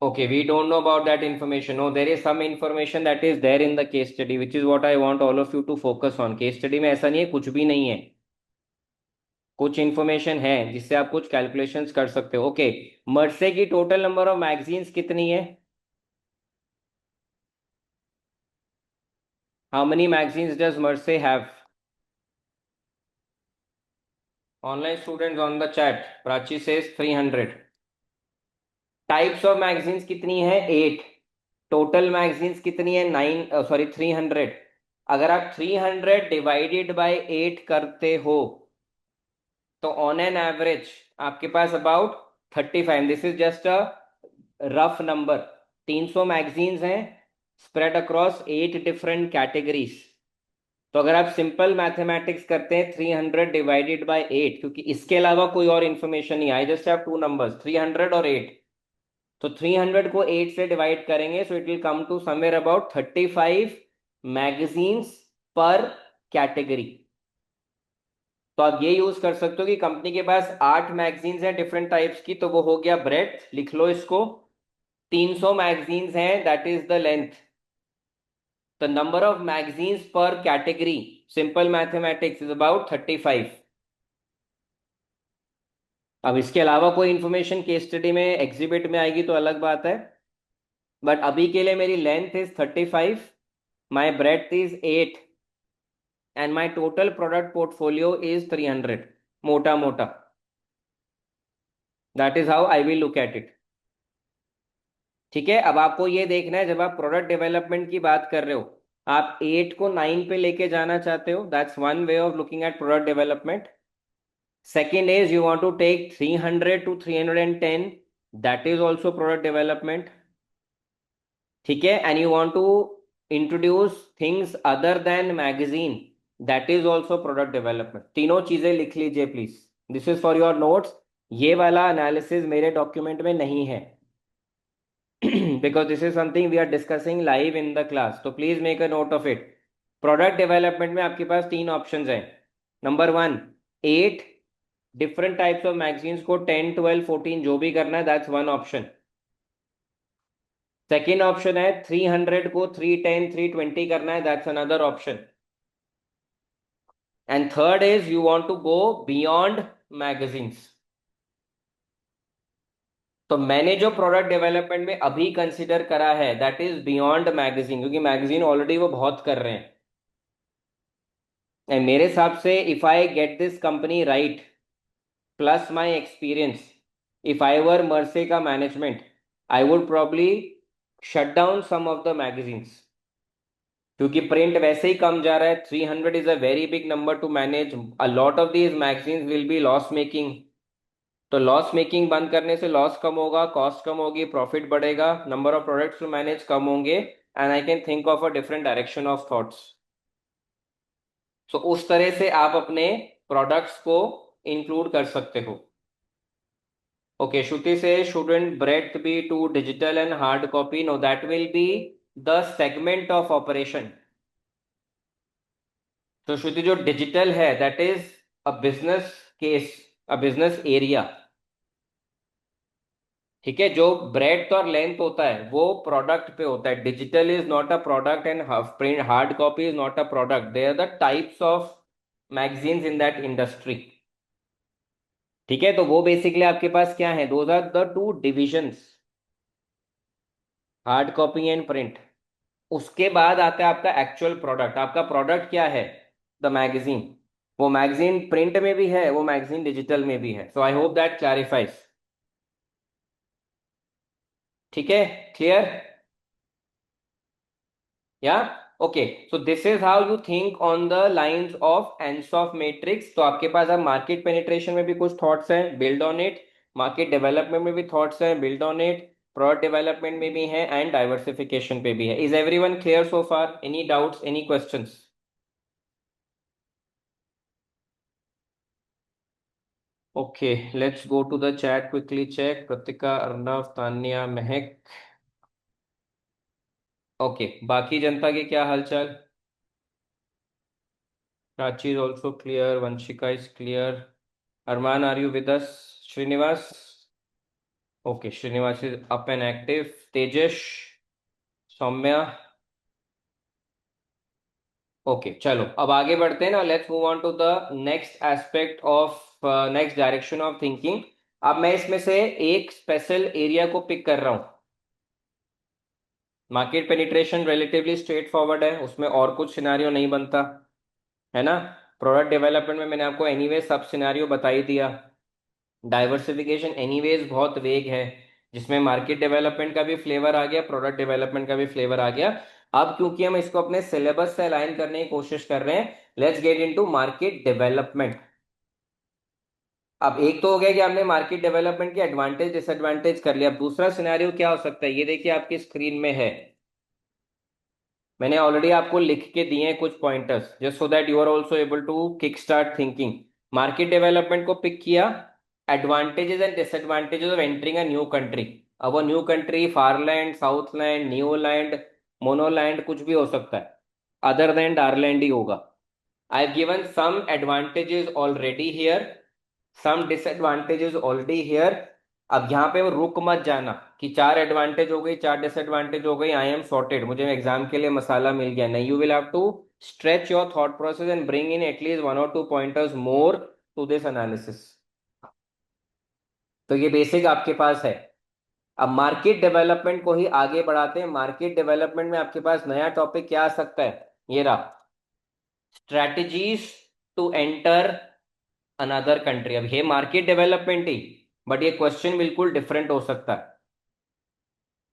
[SPEAKER 1] Okay, we don't know about that information. No, there is some information that is there in the case study, which is what I want all of you to focus on. Case study में ऐसा नहीं है, कुछ भी नहीं है। कुछ information है जिससे आप कुछ कैलकुलेशंस कर सकते हो। ओके। मर्से की टोटल नंबर ऑफ मैगजीन्स कितनी है? How many magazines does Merse have? Online students on the chat, Prachi says 300। Types of magazines कितनी है? 8। टोटल मैगजीन्स कितनी है? 9, सॉरी 300। अगर आप 300 डिवाइडेड बाय 8 करते हो तो ऑन एन एवरेज आपके पास about 35, this is just a rough number, 300 magazines हैं स्प्रेड अक्रॉस 8 डिफरेंट कैटेगरीज। तो अगर आप सिंपल मैथमेटिक्स करते हैं 300 डिवाइडेड बाय 8, क्योंकि इसके अलावा कोई और इंफॉर्मेशन नहीं आई, जस्ट हैव टू नंबर्स 300 और 8। तो 300 को 8 से डिवाइड करेंगे so it will come to somewhere about 35 magazines per category. तो आप ये यूज कर सकते हो कि कंपनी के पास 8 मैगजीन्स हैं डिफरेंट टाइप्स की, तो वो हो गया ब्रेड्थ, लिख लो इसको। 300 मैगजीन्स हैं, that is the length. The number of magazines per category, simple mathematics, is about 35। अब इसके अलावा कोई इंफॉर्मेशन केस स्टडी में एग्जिबिट में आएगी तो अलग बात है, बट अभी के लिए मेरी length is 35, my breadth is 8 and my total product portfolio is 300, मोटा मोटा। That is how I will look at it. ठीक है, अब आपको ये देखना है जब आप प्रोडक्ट डेवलपमेंट की बात कर रहे हो, आप 8 को 9 पे लेके जाना चाहते हो, that's one way of looking at product development. Second is you want to take 300 to 310, that is also product development. ठीक है, and you want to introduce things other than magazine, that is also product development. तीनों चीजें लिख लीजिए please. This is for your notes. ये वाला analysis मेरे document में नहीं है because this is something we are discussing live in the class, तो please make a note of it. Product development में आपके पास तीन ऑप्शंस हैं. Number one, 8 different types of magazines को 10 12 14 जो भी करना है, that's one option. Second option है 300 को 310 320 करना है, that's another option. And third is you want to go beyond magazines. तो मैंने जो प्रोडक्ट डेवलपमेंट में अभी कंसिडर करा है दैट इज बियॉन्ड मैगजीन, क्योंकि मैगजीन ऑलरेडी वो बहुत कर रहे हैं. एंड मेरे हिसाब से if I get this company right plus my experience, if I were Merse का management, I would probably shut down some of the magazines. क्योंकि प्रिंट वैसे ही कम जा रहा है. 300 is a very big number to manage. A lot of these magazines will be loss making. तो loss making बंद करने से लॉस कम होगा, कॉस्ट कम होगी, प्रॉफिट बढ़ेगा, number of products to manage कम होंगे, and I can think of a different direction of thoughts. So उस तरह से आप अपने प्रोडक्ट्स को इंक्लूड कर सकते हो. ओके, श्रुति से shouldn't breadth be to digital and hard copy? No, that will be the segment of operation. तो श्रुति जो डिजिटल है that is a business case, a business area. ठीक है, जो ब्रेड्थ और लेंथ होता है वो प्रोडक्ट पे होता है. Digital is not a product and print hard copy is not a product. They are the types of magazines in that industry. ठीक है, तो वो बेसिकली आपके पास क्या है, those are the two divisions, hard copy and print. उसके बाद आता है आपका एक्चुअल प्रोडक्ट. आपका प्रोडक्ट क्या है, द मैगजीन. वो मैगजीन प्रिंट में भी है, वो मैगजीन डिजिटल में भी है. So I hope that clarifies. ठीक है, क्लियर. या okay, so this is how you think on the lines of Ansoff matrix. तो आपके पास अब मार्केट पेनिट्रेशन में भी कुछ थॉट्स हैं, build on it. Market development में भी थॉट्स हैं, build on it. Product development में भी है एंड डाइवर्सिफिकेशन पे भी है. Is everyone clear so far? Any doubts, any questions? Okay, let's go to the chat quickly check. Kritika, Arnav, Tanya, Mahak. Okay, बाकी जनता के क्या हालचाल? Prachi is also clear, Vanshika is clear. Armaan, are you with us? Srinivas. Okay, Srinivas is up and active. Tejas, Saumya. Okay, चलो अब आगे बढ़ते हैं ना. Let's move on to the next aspect of, next direction of thinking. अब मैं इसमें से एक स्पेशल एरिया को पिक कर रहा हूं. Market penetration relatively straight forward है, उसमें और कुछ सिनारियो नहीं बनता है ना. प्रोडक्ट डेवलपमेंट में मैंने आपको एनीवे सब सिनारियो बता ही दिया. डाइवर्सिफिकेशन एनीवेज बहुत वेग है, जिसमें मार्केट डेवलपमेंट का भी फ्लेवर आ गया, प्रोडक्ट डेवलपमेंट का भी फ्लेवर आ गया. अब क्योंकि हम इसको अपने सिलेबस से अलाइन करने की कोशिश कर रहे हैं, let's get into market development. अब एक तो हो गया कि आपने मार्केट डेवलपमेंट के एडवांटेज डिसएडवांटेज कर लिया. अब दूसरा सिनेरियो क्या हो सकता है, ये देखिए आपकी स्क्रीन में है. मैंने ऑलरेडी आपको लिख के दिए हैं कुछ pointers, just so that you are also able to kick start thinking. Market development को पिक किया. Advantages and disadvantages of entering a new country. अब वो new country Farland, Southland, Newland, Monoland कुछ भी हो सकता है, अदर देन डारलैंड ही होगा. I have given some advantages already here, some disadvantages already here. अब यहाँ पे वो रुक मत जाना कि चार एडवांटेज हो गई, चार डिसएडवांटेज हो गई, आई एम सॉर्टेड, मुझे एग्जाम के लिए मसाला मिल गया. नहीं, you will have to stretch your thought process and bring in at least one or two pointers more to this analysis. तो ये बेसिक आपके पास है. अब मार्केट डेवलपमेंट को ही आगे बढ़ाते हैं. मार्केट डेवलपमेंट में आपके पास नया टॉपिक क्या आ सकता है, ये रहा, strategies to enter another country. अब ये मार्केट डेवलपमेंट ही, बट ये क्वेश्चन बिल्कुल डिफरेंट हो सकता है.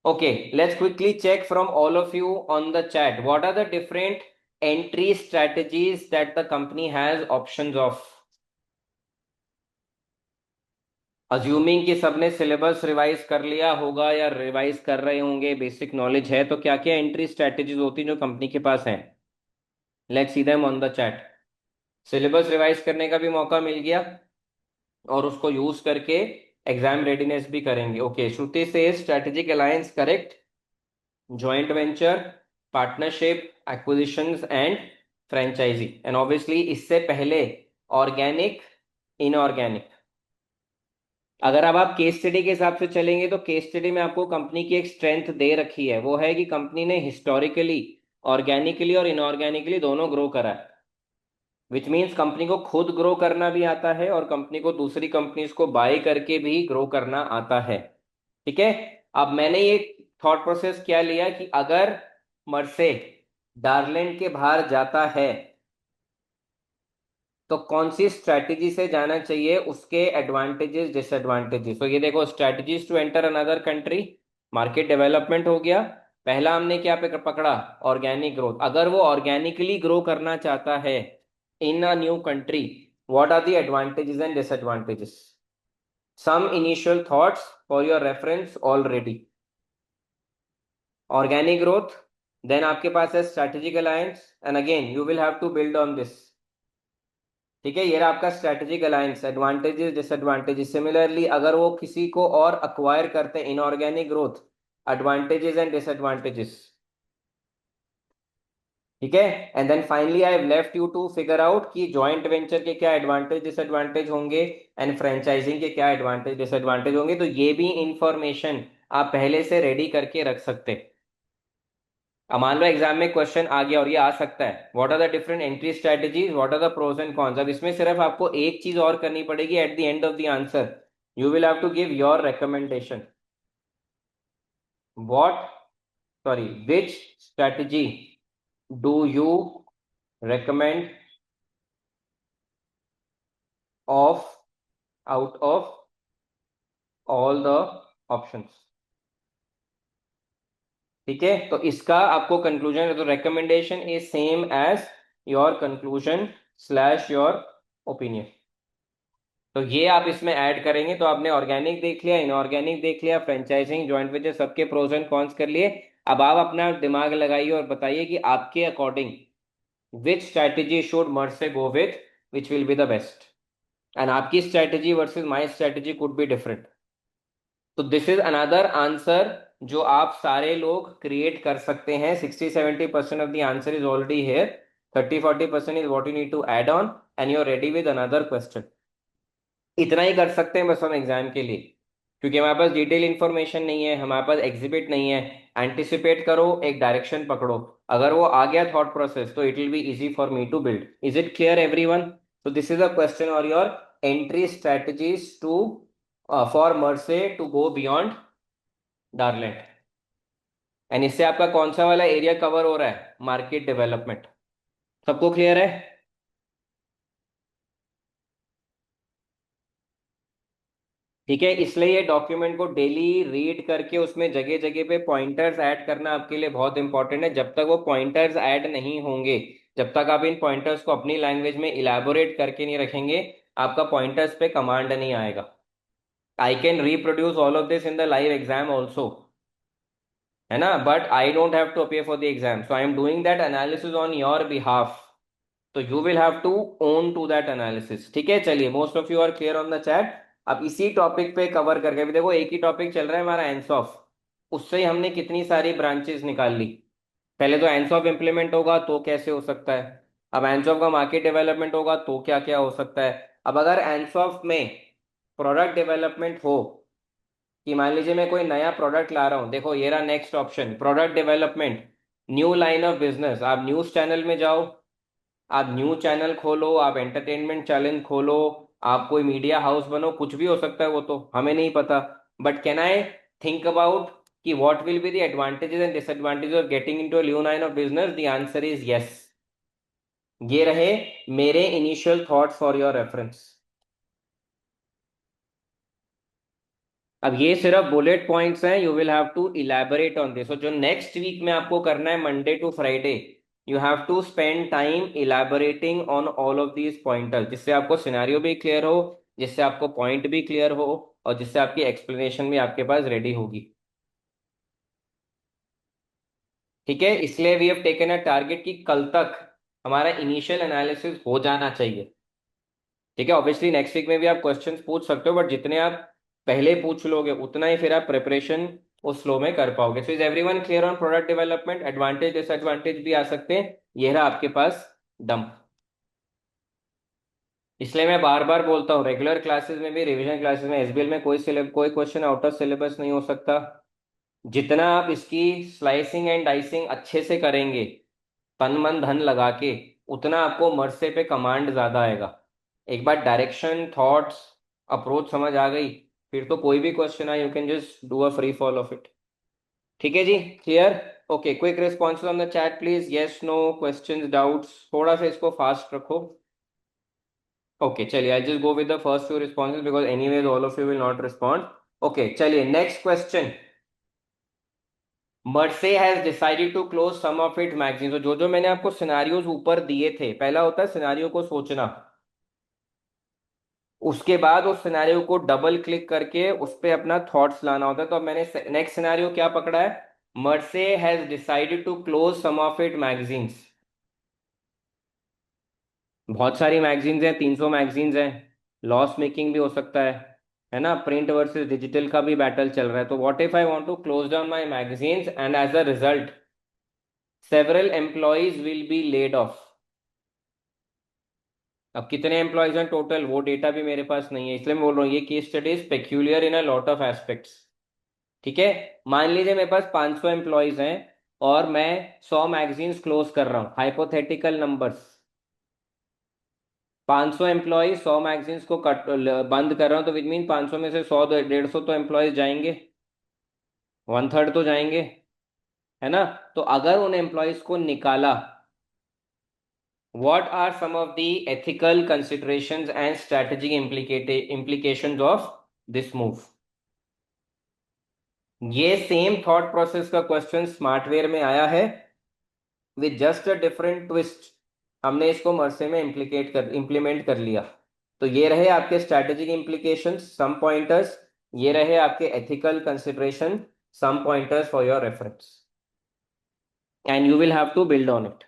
[SPEAKER 1] Okay, let's quickly check from all of you on the chat. What are the different entry strategies that the company has options of? Assuming कि सबने सिलेबस रिवाइज कर लिया होगा या रिवाइज कर रहे होंगे, बेसिक नॉलेज है, तो क्या क्या एंट्री स्ट्रेटेजीज होती हैं जो कंपनी के पास हैं? Let's see them on the chat. Syllabus revise करने का भी मौका मिल गया और उसको यूज करके एग्जाम रेडीनेस भी करेंगे। Okay, Shruti says strategic alliance correct, joint venture, partnership, acquisitions and franchisee, and obviously इससे पहले ऑर्गेनिक, इनऑर्गेनिक। अगर अब आप केस स्टडी के हिसाब से चलेंगे तो केस स्टडी में आपको कंपनी की एक स्ट्रेंथ दे रखी है, वो है कि कंपनी ने हिस्टोरिकली ऑर्गेनिकली और इनऑर्गेनिकली दोनों ग्रो करा है। विच मीन्स कंपनी को खुद ग्रो करना भी आता है और कंपनी को दूसरी कंपनीज को बाय करके भी ग्रो करना आता है। ठीक है, अब मैंने ये थॉट प्रोसेस क्या लिया कि अगर मर्से डारलैंड के बाहर जाता है तो कौन सी स्ट्रैटेजी से जाना चाहिए, उसके एडवांटेजेस डिसएडवांटेजेस। तो ये देखो, strategies to enter another country, market development हो गया। पहला हमने क्या पकड़ा? Organic growth. अगर वो ऑर्गेनिकली ग्रो करना चाहता है in a new country, what are the advantages and disadvantages? Some initial thoughts for your reference already. Organic growth, then आपके पास है strategic alliance, and again you will have to build on this. ठीक है, ये रहा आपका strategic alliance, advantages disadvantages. Similarly अगर वो किसी को और अक्वायर करते हैं, inorganic growth, advantages and disadvantages. ठीक है, and then finally I have left you to figure out कि जॉइंट वेंचर के क्या एडवांटेज डिसएडवांटेज होंगे एंड फ्रेंचाइजिंग के क्या एडवांटेज डिसएडवांटेज होंगे। तो ये भी इंफॉर्मेशन आप पहले से रेडी करके रख सकते हैं। अब मान लो एग्जाम में क्वेश्चन आ गया और ये आ सकता है, what are the different entry strategies, what are the pros and cons. अब इसमें सिर्फ आपको एक चीज और करनी पड़ेगी, at the end of the answer you will have to give your recommendation. What, sorry, which strategy do you recommend of out of all the options? ठीक है, तो इसका आपको कंक्लूजन है, तो recommendation is same as your conclusion slash your opinion. तो ये आप इसमें ऐड करेंगे। तो आपने ऑर्गेनिक देख लिया, इनऑर्गेनिक देख लिया, फ्रेंचाइजिंग, जॉइंट वेंचर, सबके प्रोज एंड कॉन्स कर लिए। अब आप अपना दिमाग लगाइए और बताइए कि आपके according which strategy should Merse go with, which will be the best, and आपकी strategy versus my strategy could be different. तो दिस इज अनदर आंसर जो आप सारे लोग क्रिएट कर सकते हैं। 60-70% of the answer is already here, 30-40% is what you need to add on, and you are ready with another question. इतना ही कर सकते हैं बस हम एग्जाम के लिए, क्योंकि हमारे पास डिटेल इंफॉर्मेशन नहीं है, हमारे पास एग्जिबिट नहीं है। एंटिसिपेट करो, एक डायरेक्शन पकड़ो, अगर वो आ गया थॉट प्रोसेस तो it will be easy for me to build. Is it clear everyone? तो this is a question or your entry strategies to for Merse to go beyond Darland. And इससे आपका कौन सा वाला एरिया कवर हो रहा है? Market development. सबको क्लियर है? ठीक है, इसलिए ये डॉक्यूमेंट को डेली रीड करके उसमें जगह जगह पे पॉइंटर्स ऐड करना आपके लिए बहुत इंपॉर्टेंट है। जब तक वो पॉइंटर्स ऐड नहीं होंगे, जब तक आप इन पॉइंटर्स को अपनी लैंग्वेज में इलैबोरेट करके नहीं रखेंगे, आपका पॉइंटर्स पे कमांड नहीं आएगा। I can reproduce all of this in the live exam also, है ना, but I don't have to appear for the exam, so I am doing that analysis on your behalf. तो you will have to own to that analysis. ठीक है, चलिए, most of you are clear on the chat. अब इसी topic पे cover करके भी देखो, एक ही टॉपिक चल रहा है हमारा एंसॉफ, उससे ही हमने कितनी सारी ब्रांचेस निकाल ली। पहले तो एंसॉफ इंप्लीमेंट होगा तो कैसे हो सकता है, अब एंसॉफ का मार्केट डेवलपमेंट होगा तो क्या क्या हो सकता है। अब अगर एंसॉफ में प्रोडक्ट डेवलपमेंट हो, कि मान लीजिए मैं कोई नया प्रोडक्ट ला रहा हूँ, देखो ये रहा next option, product development, new line of business. आप न्यूज चैनल में जाओ, आप न्यू चैनल खोलो, आप एंटरटेनमेंट चैनल खोलो, आप कोई मीडिया हाउस बनो, कुछ भी हो सकता है, वो तो हमें नहीं पता। But can I think about कि what will be the advantages and disadvantages of getting into a new line of business? The answer is yes. ये रहे मेरे initial thoughts for your reference. अब ये सिर्फ बुलेट पॉइंट्स हैं, you will have to elaborate on this. और जो next week में आपको करना है Monday to Friday, you have to spend time elaborating on all of these pointers, जिससे आपको सिनेरियो भी क्लियर हो, जिससे आपको पॉइंट भी क्लियर हो, और जिससे आपकी एक्सप्लेनेशन भी आपके पास रेडी होगी। ठीक है, इसलिए we have taken a target कि कल तक हमारा इनिशियल एनालिसिस हो जाना चाहिए। ठीक है, ऑब्वियसली नेक्स्ट वीक में भी आप क्वेश्चंस पूछ सकते हो, बट जितने आप पहले पूछ लोगे उतना ही फिर आप प्रिपरेशन उस फ्लो में कर पाओगे। So is everyone clear on product development? Advantage disadvantage भी आ सकते हैं, ये रहा आपके पास डंप। इसलिए मैं बार बार बोलता हूँ, रेगुलर क्लासेस में भी, रिवीजन क्लासेस में, एसबीएल में कोई क्वेश्चन आउट ऑफ सिलेबस नहीं हो सकता। जितना आप इसकी स्लाइसिंग एंड डाइसिंग अच्छे से करेंगे, तन मन धन लगा के, उतना आपको मरसे पे कमांड ज्यादा आएगा। एक बार डायरेक्शन, थॉट्स, अप्रोच समझ आ गई, फिर तो कोई भी क्वेश्चन आए, you can just do a free fall of it. ठीक है जी, clear? Okay, quick response on the chat please, yes no, questions, doubts, थोड़ा सा इसको फास्ट रखो। ओके चलिए, I just go with the first few responses because anyways all of you will not respond. Okay चलिए, next question. Merse has decided to close some of it magazine. तो जो जो मैंने आपको सिनारियोज ऊपर दिए थे, पहला होता है सिनारियो को सोचना, उसके बाद उस सिनेरियो को डबल क्लिक करके उस पे अपना थॉट्स लाना होता है। तो अब मैंने नेक्स्ट सिनेरियो क्या पकड़ा है? Merse has decided to close some of it magazines. बहुत सारी मैगजीन्स हैं, 300 मैगजीन्स हैं, लॉस मेकिंग भी हो सकता है ना? प्रिंट वर्सेस डिजिटल का भी बैटल चल रहा है। तो what if I want to close down my magazines and as a result several employees will be laid off. अब कितने एम्प्लॉयज हैं टोटल, वो डेटा भी मेरे पास नहीं है, इसलिए मैं बोल रहा हूँ ये case study is peculiar in a lot of aspects. ठीक है, मान लीजिए मेरे पास 500 एम्प्लॉयज हैं और मैं 100 मैगजीन्स क्लोज कर रहा हूँ, हाइपोथेटिकल नंबर्स। 500 एम्प्लॉय 100 मैगजीन्स को बंद कर रहा हूँ, तो विच मीन 500 में से 100 150 तो एम्प्लॉयज जाएंगे, वन थर्ड तो जाएंगे, है ना? तो अगर उन एम्प्लॉयज को निकाला, what are some of the ethical considerations and strategic implications of this move? ये सेम थॉट प्रोसेस का क्वेश्चन स्मार्टवेयर में आया है with just a different twist. हमने इसको मरसे में इम्प्लीमेंट कर लिया। तो ये रहे आपके स्ट्रैटेजिक इम्प्लीकेशंस, सम पॉइंटर्स, ये रहे आपके ethical consideration, some pointers for your reference, and you will have to build on it.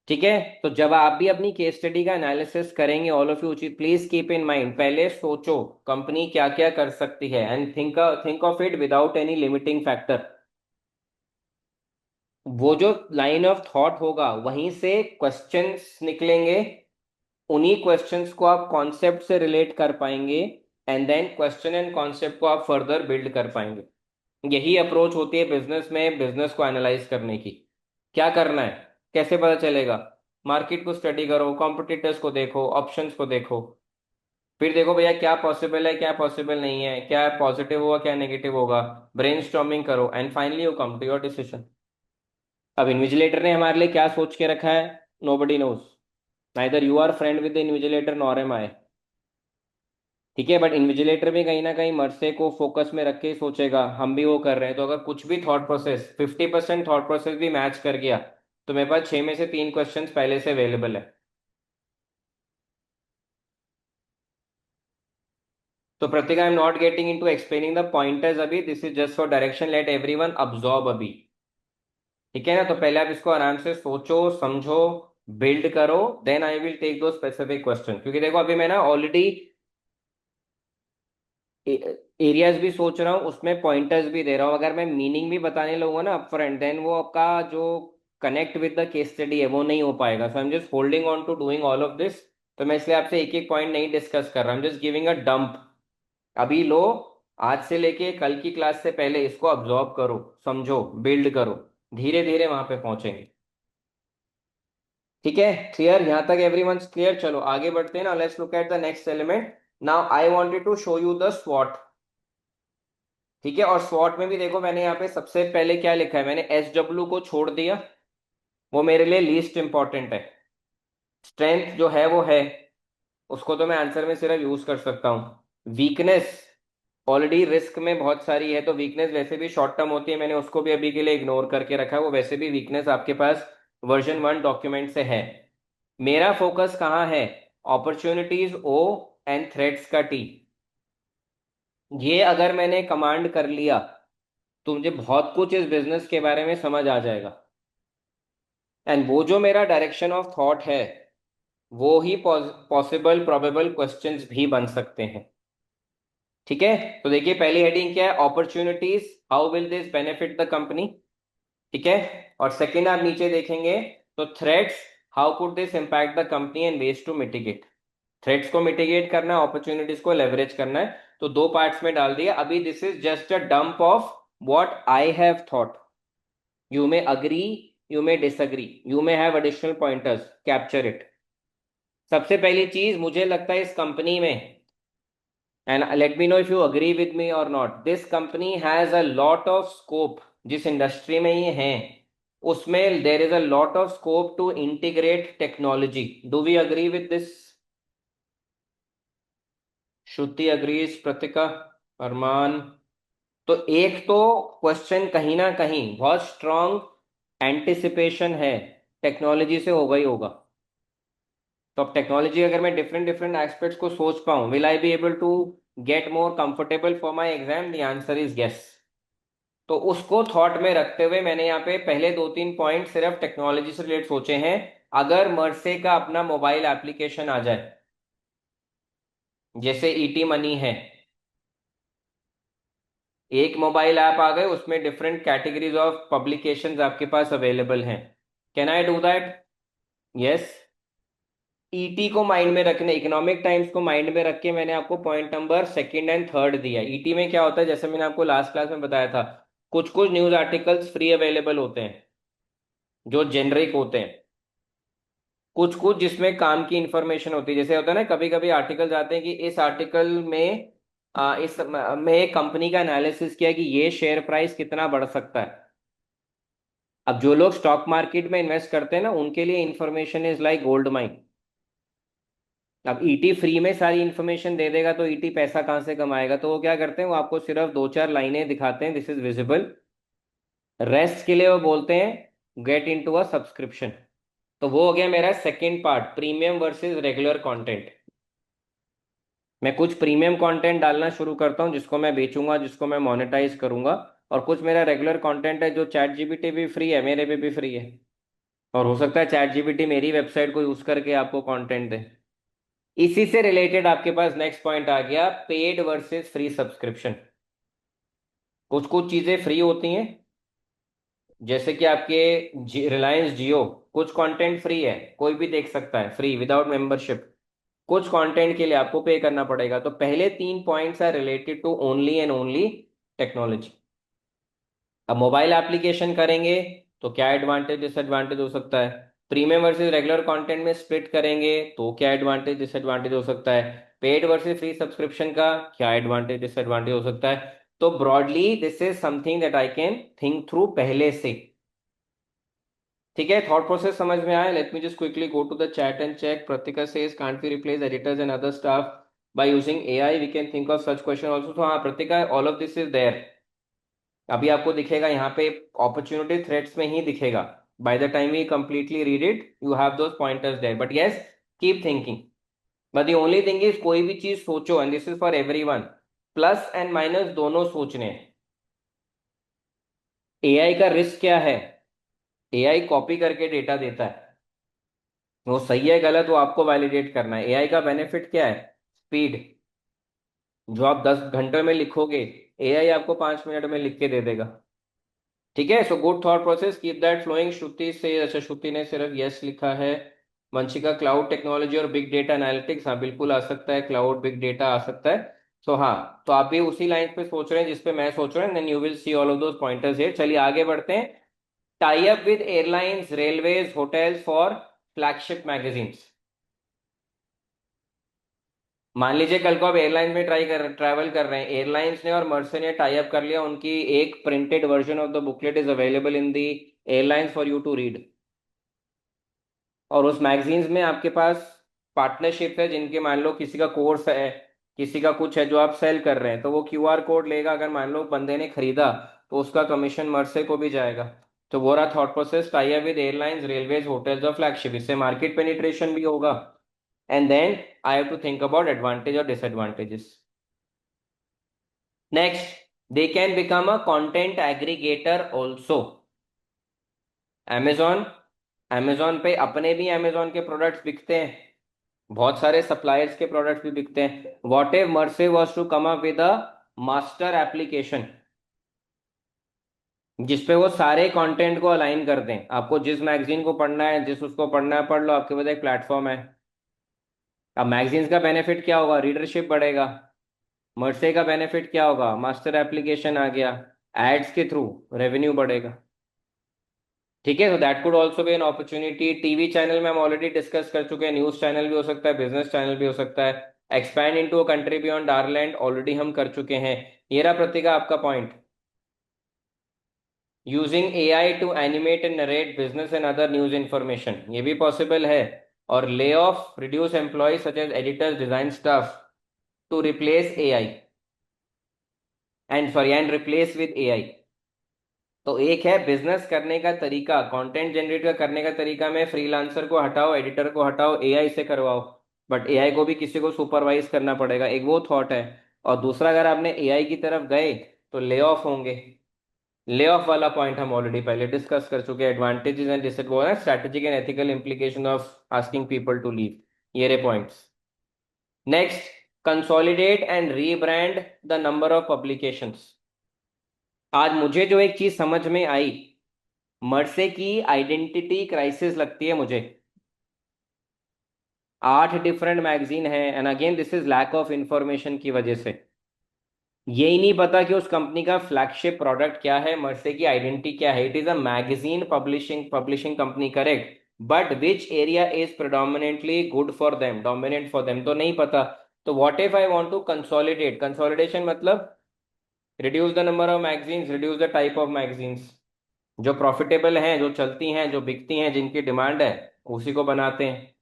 [SPEAKER 1] ठीक है, तो जब आप भी अपनी केस स्टडी का एनालिसिस करेंगे, all of you, please keep in mind, पहले सोचो कंपनी क्या क्या कर सकती है, and think of it without any limiting factor. वो जो लाइन ऑफ थॉट होगा वहीं से क्वेश्चंस निकलेंगे, उन्हीं क्वेश्चंस को आप कॉन्सेप्ट से रिलेट कर पाएंगे, and then question and concept को आप फर्दर बिल्ड कर पाएंगे। यही अप्रोच होती है बिजनेस में, बिजनेस को एनालाइज करने की। क्या करना है, कैसे पता चलेगा? मार्केट को स्टडी करो, कॉम्पिटिटर्स को देखो, ऑप्शंस को देखो, फिर देखो भैया क्या पॉसिबल है, क्या पॉसिबल नहीं है, क्या पॉजिटिव होगा, क्या नेगेटिव होगा, ब्रेनस्टॉर्मिंग करो, and finally you come to your decision. अब इन्विजिलेटर ने हमारे लिए क्या सोच के रखा है? Nobody knows, neither you are friend with the invigilator nor am I. ठीक है, बट इन्विजिलेटर भी कहीं ना कहीं मरसे को फोकस में रख के ही सोचेगा, हम भी वो कर रहे हैं। तो अगर कुछ भी थॉट प्रोसेस 50% थॉट प्रोसेस भी मैच कर गया, तो मेरे पास 6 में से 3 क्वेश्चंस पहले से अवेलेबल है। तो Pratika, I am not getting into explaining the pointers अभी, this is just for direction, let everyone absorb अभी। ठीक है ना? तो पहले आप इसको आराम से सोचो, समझो, बिल्ड करो, देन आई विल टेक दो स्पेसिफिक क्वेश्चन। क्योंकि देखो अभी मैं ना ऑलरेडी एरियाज भी सोच रहा हूँ, उसमें पॉइंटर्स भी दे रहा हूँ। अगर मैं मीनिंग भी बताने लगूंगा ना अपफ्रंट, देन वो आपका जो connect with the case study है वो नहीं हो पाएगा। So I am just holding on to doing all of this. तो मैं इसलिए आपसे एक एक पॉइंट नहीं डिस्कस कर रहा, आई am just giving a dump. अभी लो, आज से लेके कल की क्लास से पहले इसको अब्जॉर्ब करो, समझो, बिल्ड करो, धीरे धीरे वहां पे पहुंचेंगे। ठीक है, क्लियर यहाँ तक? Everyone clear? चलो आगे बढ़ते हैं ना, let's look at the next element. Now I wanted to show you the स्वॉट। ठीक है, और स्वॉट में भी देखो मैंने यहाँ पे सबसे पहले क्या लिखा है, मैंने एस डब्ल्यू को छोड़ दिया, वो मेरे लिए लीस्ट इंपॉर्टेंट है। स्ट्रेंथ जो है वो है, उसको तो मैं आंसर में सिर्फ यूज कर सकता हूँ। वीकनेस ऑलरेडी रिस्क में बहुत सारी है, तो वीकनेस वैसे भी शॉर्ट टर्म होती है, मैंने उसको भी अभी के लिए इग्नोर करके रखा है, वो वैसे भी वीकनेस आपके पास वर्जन 1 डॉक्यूमेंट से है। मेरा फोकस कहाँ है? अपॉर्चुनिटीज ओ एंड थ्रेट्स का टी। ये अगर मैंने कमांड कर लिया तो मुझे बहुत कुछ इस बिजनेस के बारे में समझ आ जाएगा। एंड वो जो मेरा डायरेक्शन ऑफ थॉट है, वो ही पॉसिबल प्रोबेबल क्वेश्चंस भी बन सकते हैं। ठीक है, तो देखिए पहली हेडिंग क्या है? Opportunities, how will this benefit the company. ठीक है, और सेकंड आप नीचे देखेंगे तो threats, how could this impact the company and ways to mitigate. Threats को मिटिगेट करना है, अपॉर्चुनिटीज को लेवरेज करना है, तो दो पार्ट्स में डाल दिया। अभी this is just a dump of what I have thought. You may agree, you may disagree, you may have additional pointers, capture it. सबसे पहली चीज मुझे लगता है इस कंपनी में, and let me know if you agree with me or not, this company has a lot of scope. जिस industry में ये हैं उसमें there is a lot of scope to integrate technology. Do we agree with this? Shruti agrees, Pratika, Arman. तो एक तो question कहीं ना कहीं बहुत स्ट्रांग एंटिसिपेशन है, टेक्नोलॉजी से होगा ही होगा। तो अब टेक्नोलॉजी अगर मैं डिफरेंट डिफरेंट एस्पेक्ट्स को सोच पाऊं, will I be able to get more comfortable for my exam? The answer is yes. तो उसको थॉट में रखते हुए मैंने यहाँ पे पहले दो तीन पॉइंट सिर्फ टेक्नोलॉजी से रिलेटेड सोचे हैं। अगर मर्से का अपना मोबाइल एप्लीकेशन आ जाए, जैसे ईटी मनी है, एक मोबाइल ऐप आ गए, उसमें डिफरेंट कैटेगरीज ऑफ पब्लिकेशंस आपके पास अवेलेबल हैं, can I do that? Yes. ET को माइंड में रखने, इकोनॉमिक टाइम्स को माइंड में रख के मैंने आपको point number second and third दिया। ईटी में क्या होता है, जैसे मैंने आपको लास्ट क्लास में बताया था, कुछ कुछ न्यूज आर्टिकल्स फ्री अवेलेबल होते हैं जो जेनरिक होते हैं, कुछ कुछ जिसमें काम की इंफॉर्मेशन होती है। जैसे होता है ना, कभी कभी आर्टिकल्स आते हैं कि इस आर्टिकल में इस में एक कंपनी का एनालिसिस किया कि ये शेयर प्राइस कितना बढ़ सकता है। अब जो लोग स्टॉक मार्केट में इन्वेस्ट करते हैं ना, उनके लिए information is like gold mine. अब ईटी फ्री में सारी इन्फॉर्मेशन दे देगा तो ईटी पैसा कहाँ से कमाएगा? तो वो क्या करते हैं, वो आपको सिर्फ दो चार लाइनें दिखाते हैं, दिस इज विजिबल। रेस्ट के लिए वो बोलते हैं गेट इनटू अ सब्सक्रिप्शन। तो वो हो गया मेरा second part, premium versus regular content. मैं कुछ प्रीमियम कंटेंट डालना शुरू करता हूँ जिसको मैं बेचूंगा, जिसको मैं मोनेटाइज करूंगा, और कुछ मेरा रेगुलर कंटेंट है जो चैट जीपीटी भी फ्री है, मेरे पे भी फ्री है, और हो सकता है चैट जीपीटी मेरी वेबसाइट को यूज करके आपको कंटेंट दे। इसी से रिलेटेड आपके पास नेक्स्ट पॉइंट आ गया, पेड वर्सेस फ्री सब्सक्रिप्शन। कुछ कुछ चीजें फ्री होती हैं, जैसे कि आपके रिलायंस जियो, कुछ कंटेंट फ्री है, कोई भी देख सकता है फ्री विदाउट मेंबरशिप। कुछ कंटेंट के लिए आपको पे करना पड़ेगा। तो पहले तीन points are related to only and only technology. अब मोबाइल एप्लीकेशन करेंगे तो क्या एडवांटेज डिसएडवांटेज हो सकता है, प्रीमियम वर्सेस रेगुलर कंटेंट में स्प्लिट करेंगे तो क्या एडवांटेज डिसएडवांटेज हो सकता है, पेड वर्सेस फ्री सब्सक्रिप्शन का क्या एडवांटेज डिसएडवांटेज हो सकता है। तो broadly this is something that I can think through पहले से। ठीक है, थॉट प्रोसेस समझ में आया? Let me just quickly go to the chat and check. Pratika says can't we replace editors and other staff by using AI? We can think of such question also. तो हाँ Pratika, all of this is there. अभी आपको दिखेगा यहाँ पे, opportunity threads में ही दिखेगा। By the time we completely read it you have those pointers there, but yes, keep thinking. But the only thing is, कोई भी चीज सोचो, and this is for everyone, plus and minus दोनों सोचने हैं। एआई का रिस्क क्या है? एआई कॉपी करके डेटा देता है, वो सही है गलत वो आपको वैलिडेट करना है। एआई का बेनिफिट क्या है? स्पीड। जो आप 10 घंटे में लिखोगे, एआई आपको 5 मिनट में लिख के दे देगा। ठीक है, so good thought process, keep that flowing. Shruti से, अच्छा श्रुति ने सिर्फ यस लिखा है। वंशिका, क्लाउड टेक्नोलॉजी और बिग डेटा एनालिटिक्स, हाँ बिल्कुल आ सकता है, क्लाउड बिग डेटा आ सकता है। सो हाँ, तो आप भी उसी लाइन पे सोच रहे हैं जिस पे मैं सोच रहा हूँ, then you will see all of those pointers here. चलिए आगे बढ़ते हैं। Tie up with airlines, railways, hotels for flagship magazines. मान लीजिए कल को आप एयरलाइन में ट्रैवल कर रहे हैं, एयरलाइंस ने और मर्से ने टाई अप कर लिया, उनकी एक printed version of the booklet is available in the airlines for you to read. और उस मैगजीन्स में आपके पास पार्टनरशिप है, जिनके मान लो किसी का कोर्स है, किसी का कुछ है जो आप सेल कर रहे हैं, तो वो क्यूआर कोड लेगा, अगर मान लो बंदे ने खरीदा तो उसका कमीशन मर्से को भी जाएगा। तो वो रहा thought process, tie up with airlines, railways, hotels और फ्लैगशिप, इससे मार्केट पेनिट्रेशन भी होगा। And then I have to think about advantage और disadvantages. Next, they can become a content aggregator also. Amazon, Amazon पे अपने भी Amazon के products बिकते हैं, बहुत सारे सप्लायर्स के प्रोडक्ट्स भी बिकते हैं। What if Merse was to come up with a master application जिसपे वो सारे कंटेंट को अलाइन कर दें, आपको जिस मैगजीन को पढ़ना है, जिस उसको पढ़ना है पढ़ लो, आपके पास एक प्लेटफॉर्म है। अब मैगजीन्स का बेनिफिट क्या होगा, रीडरशिप बढ़ेगा। मर्से का बेनिफिट क्या होगा, मास्टर एप्लीकेशन आ गया, एड्स के थ्रू रेवेन्यू बढ़ेगा। ठीक है, तो that could also be an opportunity. TV channel में हम ऑलरेडी डिस्कस कर चुके हैं, न्यूज चैनल भी हो सकता है, बिजनेस चैनल भी हो सकता है। Expand into a country beyond Ireland already हम कर चुके हैं। ये रहा प्रतिका आपका point. Using AI to animate and narrate business and other news information, ये भी पॉसिबल है। और lay off reduce employ such as editors, design staff to replace AI and sorry and replace with AI. तो एक है business करने का तरीका, कंटेंट जनरेट का करने का तरीका में फ्रीलांसर को हटाओ, एडिटर को हटाओ, एआई से करवाओ। बट एआई को भी किसी को सुपरवाइज करना पड़ेगा, एक वो थॉट है। और दूसरा, अगर आपने एआई की तरफ गए तो ले ऑफ होंगे। ले ऑफ वाला पॉइंट हम ऑलरेडी पहले डिस्कस कर चुके हैं। Advantages and disadvantage, strategic and ethical implication of asking people to leave, ये रहे points. Next, consolidate and rebrand the number of publications. आज मुझे जो एक चीज समझ में आई, मर्से की आइडेंटिटी क्राइसिस लगती है मुझे। 8 डिफरेंट मैगजीन है, and again this is lack of information की वजह से। ये ही नहीं पता कि उस कंपनी का फ्लैगशिप प्रोडक्ट क्या है, मर्से की आइडेंटिटी क्या है। It is a magazine publishing company, correct, but which area is predominantly good for them, dominant for them, तो नहीं पता। तो what if I want to consolidate, consolidation मतलब reduce the number of magazines, reduce the type of magazines, जो profitable हैं, जो चलती हैं, जो बिकती हैं, जिनकी डिमांड है, उसी को बनाते हैं।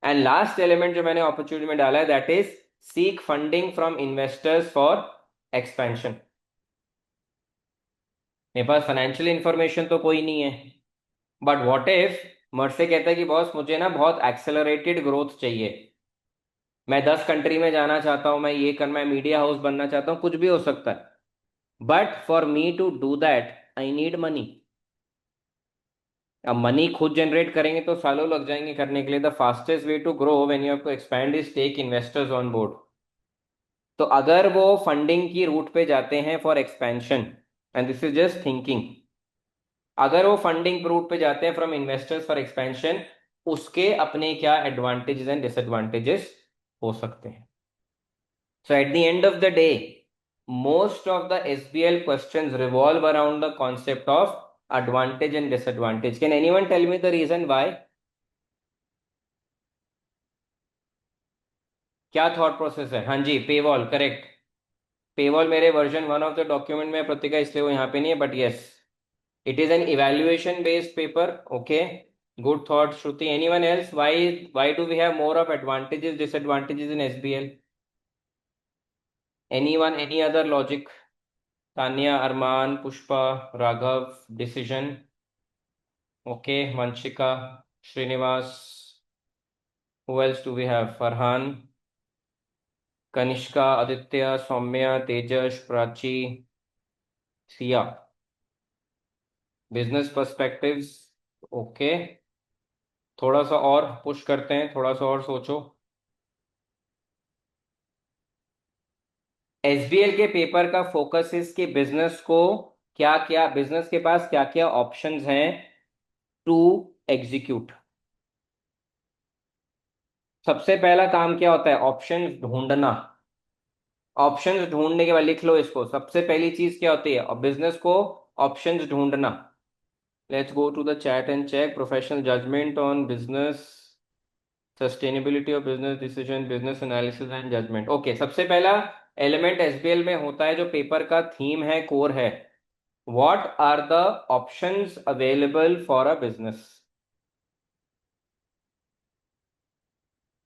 [SPEAKER 1] एंड लास्ट एलिमेंट जो मैंने अपॉर्चुनिटी में डाला है, that is seek funding from investors for expansion. मेरे पास फाइनेंशियल इंफॉर्मेशन तो कोई नहीं है, बट व्हाट इफ मर्से कहता है कि बॉस मुझे ना बहुत एक्सेलरेटेड ग्रोथ चाहिए, मैं 10 कंट्री में जाना चाहता हूं, मैं ये करना, मैं मीडिया हाउस बनना चाहता हूं, कुछ भी हो सकता है। But for me to do that I need money. अब मनी खुद जनरेट करेंगे तो सालों लग जाएंगे करने के लिए। The fastest way to grow when you have to expand is take investors on board. तो अगर वो फंडिंग की रूट पे जाते हैं for expansion, and this is just thinking, अगर वो फंडिंग रूट पे जाते हैं फ्रॉम इन्वेस्टर्स फॉर एक्सपेंशन, उसके अपने क्या एडवांटेजेस एंड डिसएडवांटेजेस हो सकते हैं। So at the end of the day, most of the SBL questions revolve around the concept of advantage and disadvantage. Can anyone tell me the reason why? क्या thought process है? हाँ जी, paywall, correct. Paywall मेरे version 1 of the document में प्रतिका, इसलिए वो यहाँ पे नहीं है, but yes, it is an evaluation based paper. Okay, good thought Shruti. Anyone else, why do we have more of advantages disadvantages in SBL? Anyone, any other logic? Tanya, Arman, Pushpa, Raghav, decision, okay, Vanshika, Srinivas, who else do we have? Farhan, Kanishka, Aditya, Saumya, Tejas, Prachi, Siya. Business perspectives, okay, थोड़ा सा और push करते हैं, थोड़ा सा और सोचो। SBL के पेपर का फोकस इसके बिजनेस को, क्या क्या बिजनेस के पास क्या क्या ऑप्शंस हैं टू एग्जीक्यूट। सबसे पहला काम क्या होता है? ऑप्शंस ढूंढना। ऑप्शंस ढूंढने के बाद लिख लो इसको, सबसे पहली चीज क्या होती है? और बिजनेस को ऑप्शंस ढूंढना। Let's go to the chat and check professional judgment on business, sustainability of business decision, business analysis and judgment. Okay, सबसे पहला एलिमेंट एसबीएल में होता है जो पेपर का थीम है, कोर है। What are the options available for a business?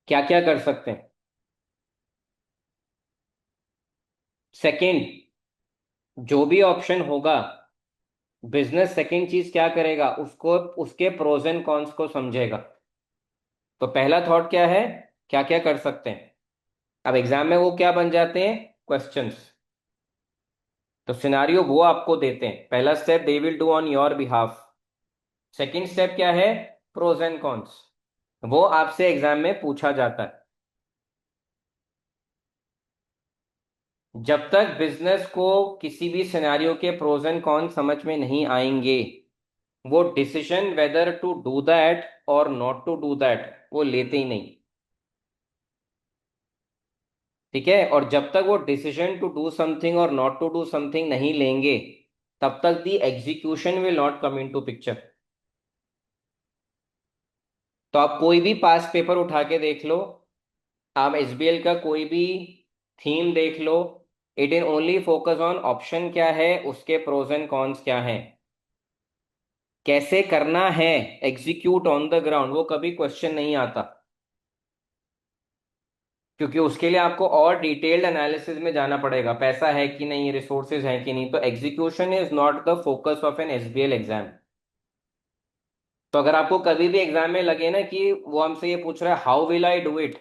[SPEAKER 1] क्या क्या कर सकते हैं? सेकंड, जो भी ऑप्शन होगा, बिजनेस सेकंड चीज क्या करेगा, उसको उसके प्रोज एंड कॉन्स को समझेगा। तो पहला थॉट क्या है, क्या क्या कर सकते हैं। अब एग्जाम में वो क्या बन जाते हैं, क्वेश्चंस। तो सिनारियो वो आपको देते हैं। पहला step they will do on your behalf. Second step क्या है, प्रोज एंड कॉन्स, वो आपसे एग्जाम में पूछा जाता है। जब तक बिजनेस को किसी भी सिनेरियो के प्रोज एंड कॉन्स समझ में नहीं आएंगे, वो decision whether to do that और नॉट टू डू दैट वो लेते ही नहीं। ठीक है, और जब तक वो decision to do something or not to do something नहीं लेंगे, तब तक the execution will not come in to picture. तो आप कोई भी पास पेपर उठा के देख लो, आप एसबीएल का कोई भी थीम देख लो, it is only focus on option क्या है, उसके प्रोज एंड कॉन्स क्या हैं, कैसे करना है, एग्जीक्यूट ऑन द ग्राउंड, वो कभी क्वेश्चन नहीं आता। क्योंकि उसके लिए आपको और डिटेल्ड एनालिसिस में जाना पड़ेगा, पैसा है कि नहीं, रिसोर्सेज है कि नहीं। तो execution is not the focus of an SBL exam. तो अगर आपको कभी भी एग्जाम में लगे ना कि वो हमसे ये पूछ रहा है how will I do it,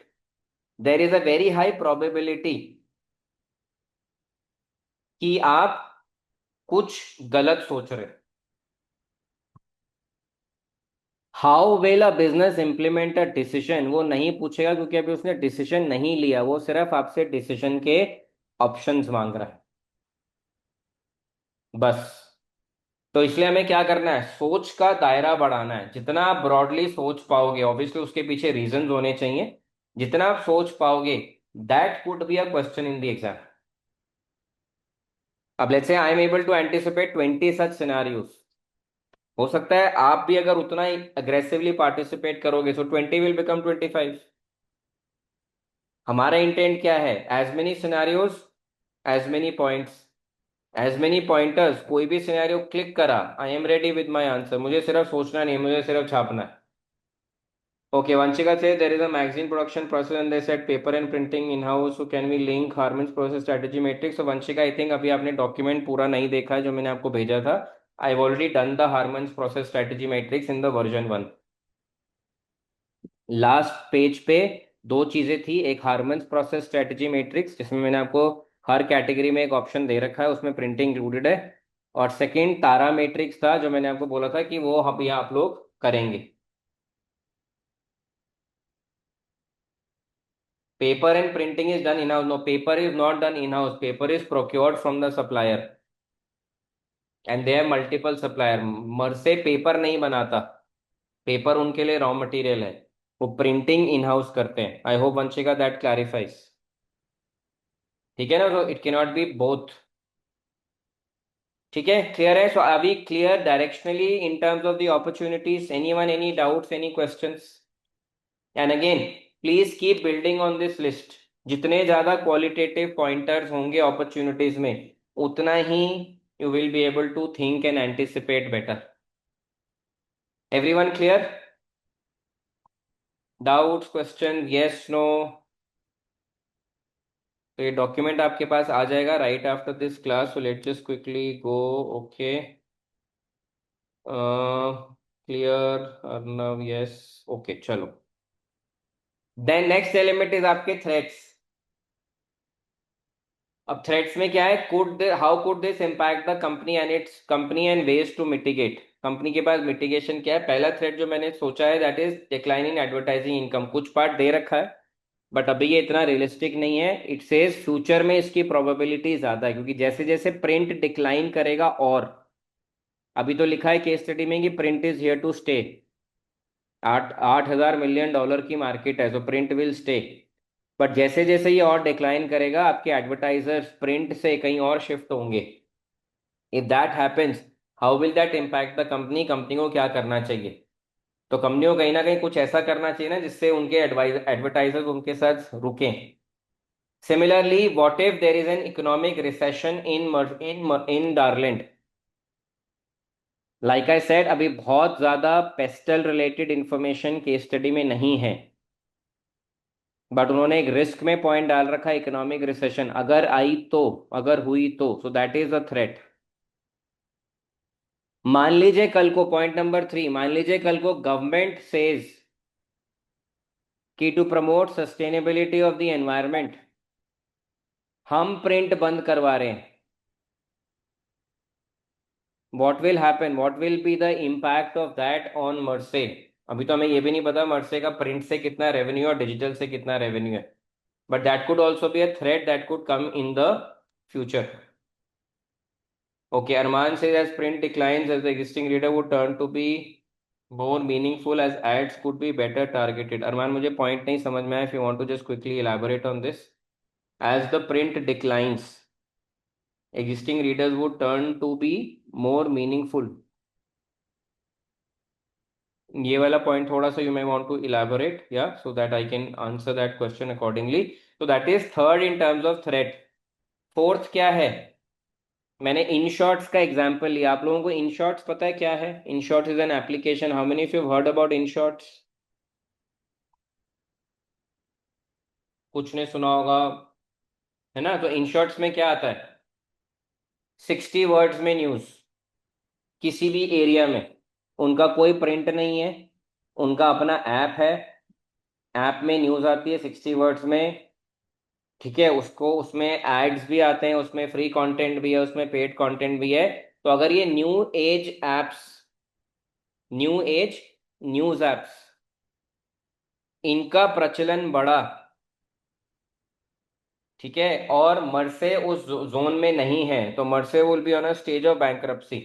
[SPEAKER 1] there is a very high probability कि आप कुछ गलत सोच रहे। How will a business implement a decision वो नहीं पूछेगा, क्योंकि अभी उसने डिसीजन नहीं लिया, वो सिर्फ आपसे डिसीजन के ऑप्शंस मांग रहा है, बस। तो इसलिए हमें क्या करना है, सोच का दायरा बढ़ाना है। जितना आप ब्रॉडली सोच पाओगे, ऑब्वियसली उसके पीछे रीजंस होने चाहिए, जितना आप सोच पाओगे, that could be a question in the exam. अब let's say I am able to anticipate 20 such scenarios. हो सकता है आप भी अगर उतना ही अग्रेसिवली पार्टिसिपेट करोगे, सो 20 विल बिकम 25। हमारा इंटेंट क्या है, as many scenarios, as many points, as many pointers. कोई भी सिनेरियो क्लिक करा, I am ready with my answer, मुझे सिर्फ सोचना नहीं, मुझे सिर्फ छापना है। Okay, Vanshika says there is a magazine production process and they said paper and printing in-house. So can we link Harman's process strategy matrix? So Vanshika, I think अभी आपने document पूरा नहीं देखा है जो मैंने आपको भेजा था। I've already done the Harman's process strategy matrix in the version 1। Last page पे दो चीजें थी, एक हार्मन्स प्रोसेस स्ट्रेटजी मैट्रिक्स जिसमें मैंने आपको हर कैटेगरी में एक ऑप्शन दे रखा है, उसमें प्रिंटिंग इंक्लूडेड है। और सेकंड तारा मैट्रिक्स था, जो मैंने आपको बोला था कि वो हम यहाँ आप लोग करेंगे। Paper and printing is done in-house. No, paper is not done in-house. Paper is procured from the supplier. And they have multiple supplier. Merse paper नहीं बनाता, पेपर उनके लिए रॉ मटेरियल है, वो प्रिंटिंग इन हाउस करते हैं। I hope Vanshika that clarifies. ठीक है ना, तो इट कैनॉट बी बोथ। ठीक है, क्लियर है। सो अभी clear directionally in terms of the opportunities, anyone any doubts, any questions? And again please keep building on this list. जितने ज्यादा क्वालिटेटिव पॉइंटर्स होंगे अपॉर्चुनिटीज में, उतना ही you will be able to think and anticipate better. Everyone clear? Doubts, question, yes, no? तो ये document आपके पास आ जाएगा right after this class, so let's just quickly go. Okay, clear Arnav, yes, okay, चलो। देन नेक्स्ट एलिमेंट इज आपके threats. अब threats में क्या है, could how could this impact the company and its company and ways to mitigate. Company के पास mitigation क्या है, पहला थ्रेट जो मैंने सोचा है that is decline in advertising income. कुछ पार्ट दे रखा है बट अभी ये इतना रियलिस्टिक नहीं है। इट सेज फ्यूचर में इसकी प्रोबेबिलिटी ज्यादा है, क्योंकि जैसे जैसे प्रिंट डिक्लाइन करेगा, और अभी तो लिखा है केस स्टडी में कि print is here to stay. 8,000 million dollar की मार्केट है, तो प्रिंट विल स्टे। बट जैसे जैसे ये और डिक्लाइन करेगा, आपके एडवर्टाइजर्स प्रिंट से कहीं और शिफ्ट होंगे। If that happens, how will that impact the company, company को क्या करना चाहिए। तो कंपनी को कहीं ना कहीं कुछ ऐसा करना चाहिए ना जिससे उनके एडवर्टाइजर्स उनके साथ रुकें। Similarly, what if there is an economic recession in Darlent. Like I said, अभी बहुत ज्यादा PESTEL related information case study में नहीं है, बट उन्होंने एक रिस्क में पॉइंट डाल रखा है, इकोनॉमिक रिसेशन अगर आई तो, अगर हुई तो, सो दैट इज अ थ्रेट। मान लीजिए कल को, पॉइंट नंबर 3, मान लीजिए कल को गवर्नमेंट सेज कि to promote sustainability of the environment हम प्रिंट बंद करवा रहे हैं, what will happen, what will be the impact of that on Merse. अभी तो हमें ये भी नहीं पता मर्से का प्रिंट से कितना रेवेन्यू और डिजिटल से कितना रेवेन्यू है, but that could also be a threat that could come in the future. Okay, Arman says as print declines, as the existing reader would turn to be more meaningful as ads could be better targeted. Arman, मुझे point नहीं समझ में आया. If you want to just quickly elaborate on this. As the print declines, existing readers would turn to be more meaningful. ये वाला point थोड़ा सा you may want to elaborate, yeah, so that I can answer that question accordingly. So that is third in terms of threat. Fourth क्या है? मैंने in shorts का example लिया। आप लोगों को इन शॉर्ट्स पता है क्या है? In shorts is an application. How many of you heard about in shorts? कुछ ने सुना होगा, है ना? तो इन शॉर्ट्स में क्या आता है? 60 वर्ड्स में न्यूज, किसी भी एरिया में। उनका कोई प्रिंट नहीं है, उनका अपना ऐप है, ऐप में न्यूज आती है 60 वर्ड्स में। ठीक है, उसको उसमें एड्स भी आते हैं, उसमें फ्री कंटेंट भी है, उसमें पेड कंटेंट भी है। तो अगर ये new age apps, new age news apps, इनका प्रचलन बढ़ा, ठीक है, और मर्से उस जोन में नहीं है, तो Merse will be on a stage of bankruptcy.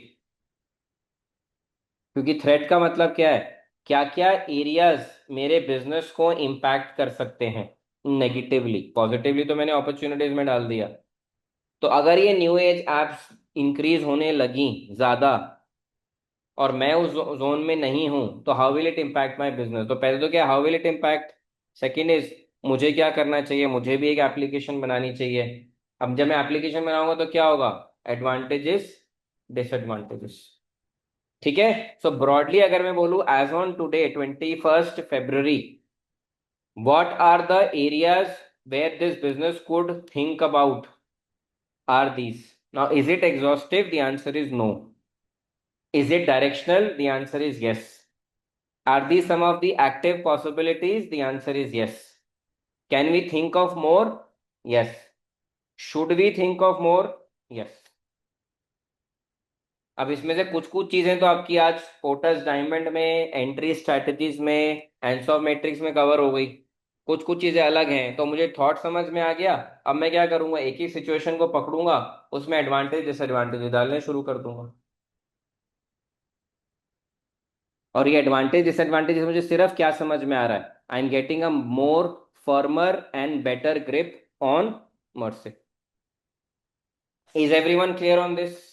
[SPEAKER 1] क्योंकि थ्रेट का मतलब क्या है? क्या क्या एरियाज मेरे बिजनेस को इम्पैक्ट कर सकते हैं नेगेटिवली। पॉजिटिवली तो मैंने अपॉर्चुनिटीज में डाल दिया। तो अगर ये न्यू एज एप्स इंक्रीज होने लगी ज्यादा और मैं उस जोन में नहीं हूं, तो how will it impact my business? तो पहले तो क्या, how will it impact. Second is, मुझे क्या करना चाहिए? मुझे भी एक एप्लीकेशन बनानी चाहिए। अब जब मैं एप्लीकेशन बनाऊंगा तो क्या होगा? Advantages, disadvantages. ठीक है। सो ब्रॉडली अगर मैं बोलूं, as on today 21st February, what are the areas where this business could think about are these. Now is it exhaustive? The answer is no. Is it directional? The answer is yes. Are these some of the active possibilities? The answer is yes. Can we think of more? Yes. Should we think of more? Yes. अब इसमें से कुछ कुछ चीजें तो आपकी आज ports diamond में, एंट्री स्ट्रैटेजीज में, एंसॉफ मैट्रिक्स में कवर हो गई। कुछ कुछ चीजें अलग हैं, तो मुझे थॉट समझ में आ गया। अब मैं क्या करूंगा, एक ही सिचुएशन को पकड़ूंगा, उसमें एडवांटेज डिसएडवांटेज डालने शुरू कर दूंगा। और ये एडवांटेज डिसएडवांटेज मुझे सिर्फ क्या समझ में आ रहा है? I am getting a more firmer and better grip on Merse. Is everyone clear on this?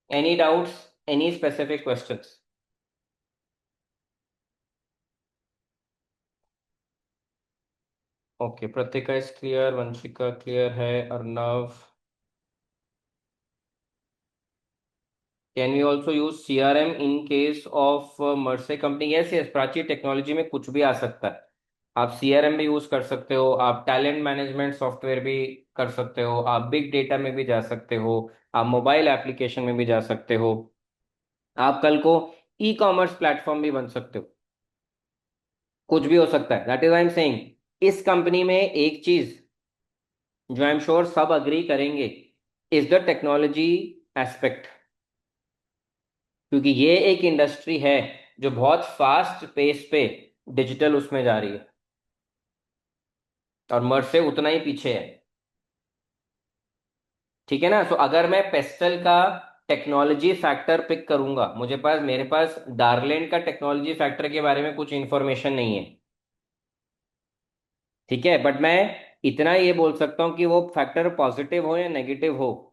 [SPEAKER 1] Any doubts? Any specific questions? Okay, Prateeka is clear, Vanshika clear है, Arnav. Can we also use CRM in case of Merse company? Yes yes, Prachi, technology में कुछ भी आ सकता है। आप CRM भी use कर सकते हो, आप टैलेंट मैनेजमेंट सॉफ्टवेयर भी कर सकते हो, आप बिग डेटा में भी जा सकते हो, आप मोबाइल एप्लीकेशन में भी जा सकते हो, आप कल को ई कॉमर्स प्लेटफॉर्म भी बन सकते हो। कुछ भी हो सकता है। That is I am saying, इस कंपनी में एक चीज जो आई एम श्योर सब अग्री करेंगे, इज द टेक्नोलॉजी एस्पेक्ट। क्योंकि ये एक इंडस्ट्री है जो बहुत फास्ट पेस पे डिजिटल उसमें जा रही है, और मर्से उतना ही पीछे है। ठीक है ना? तो अगर मैं पेस्टल का टेक्नोलॉजी फैक्टर पिक करूंगा, मेरे पास डार्लैंड का टेक्नोलॉजी फैक्टर के बारे में कुछ इंफॉर्मेशन नहीं है, ठीक है, बट मैं इतना ये बोल सकता हूं कि वो फैक्टर पॉजिटिव हो या नेगेटिव हो।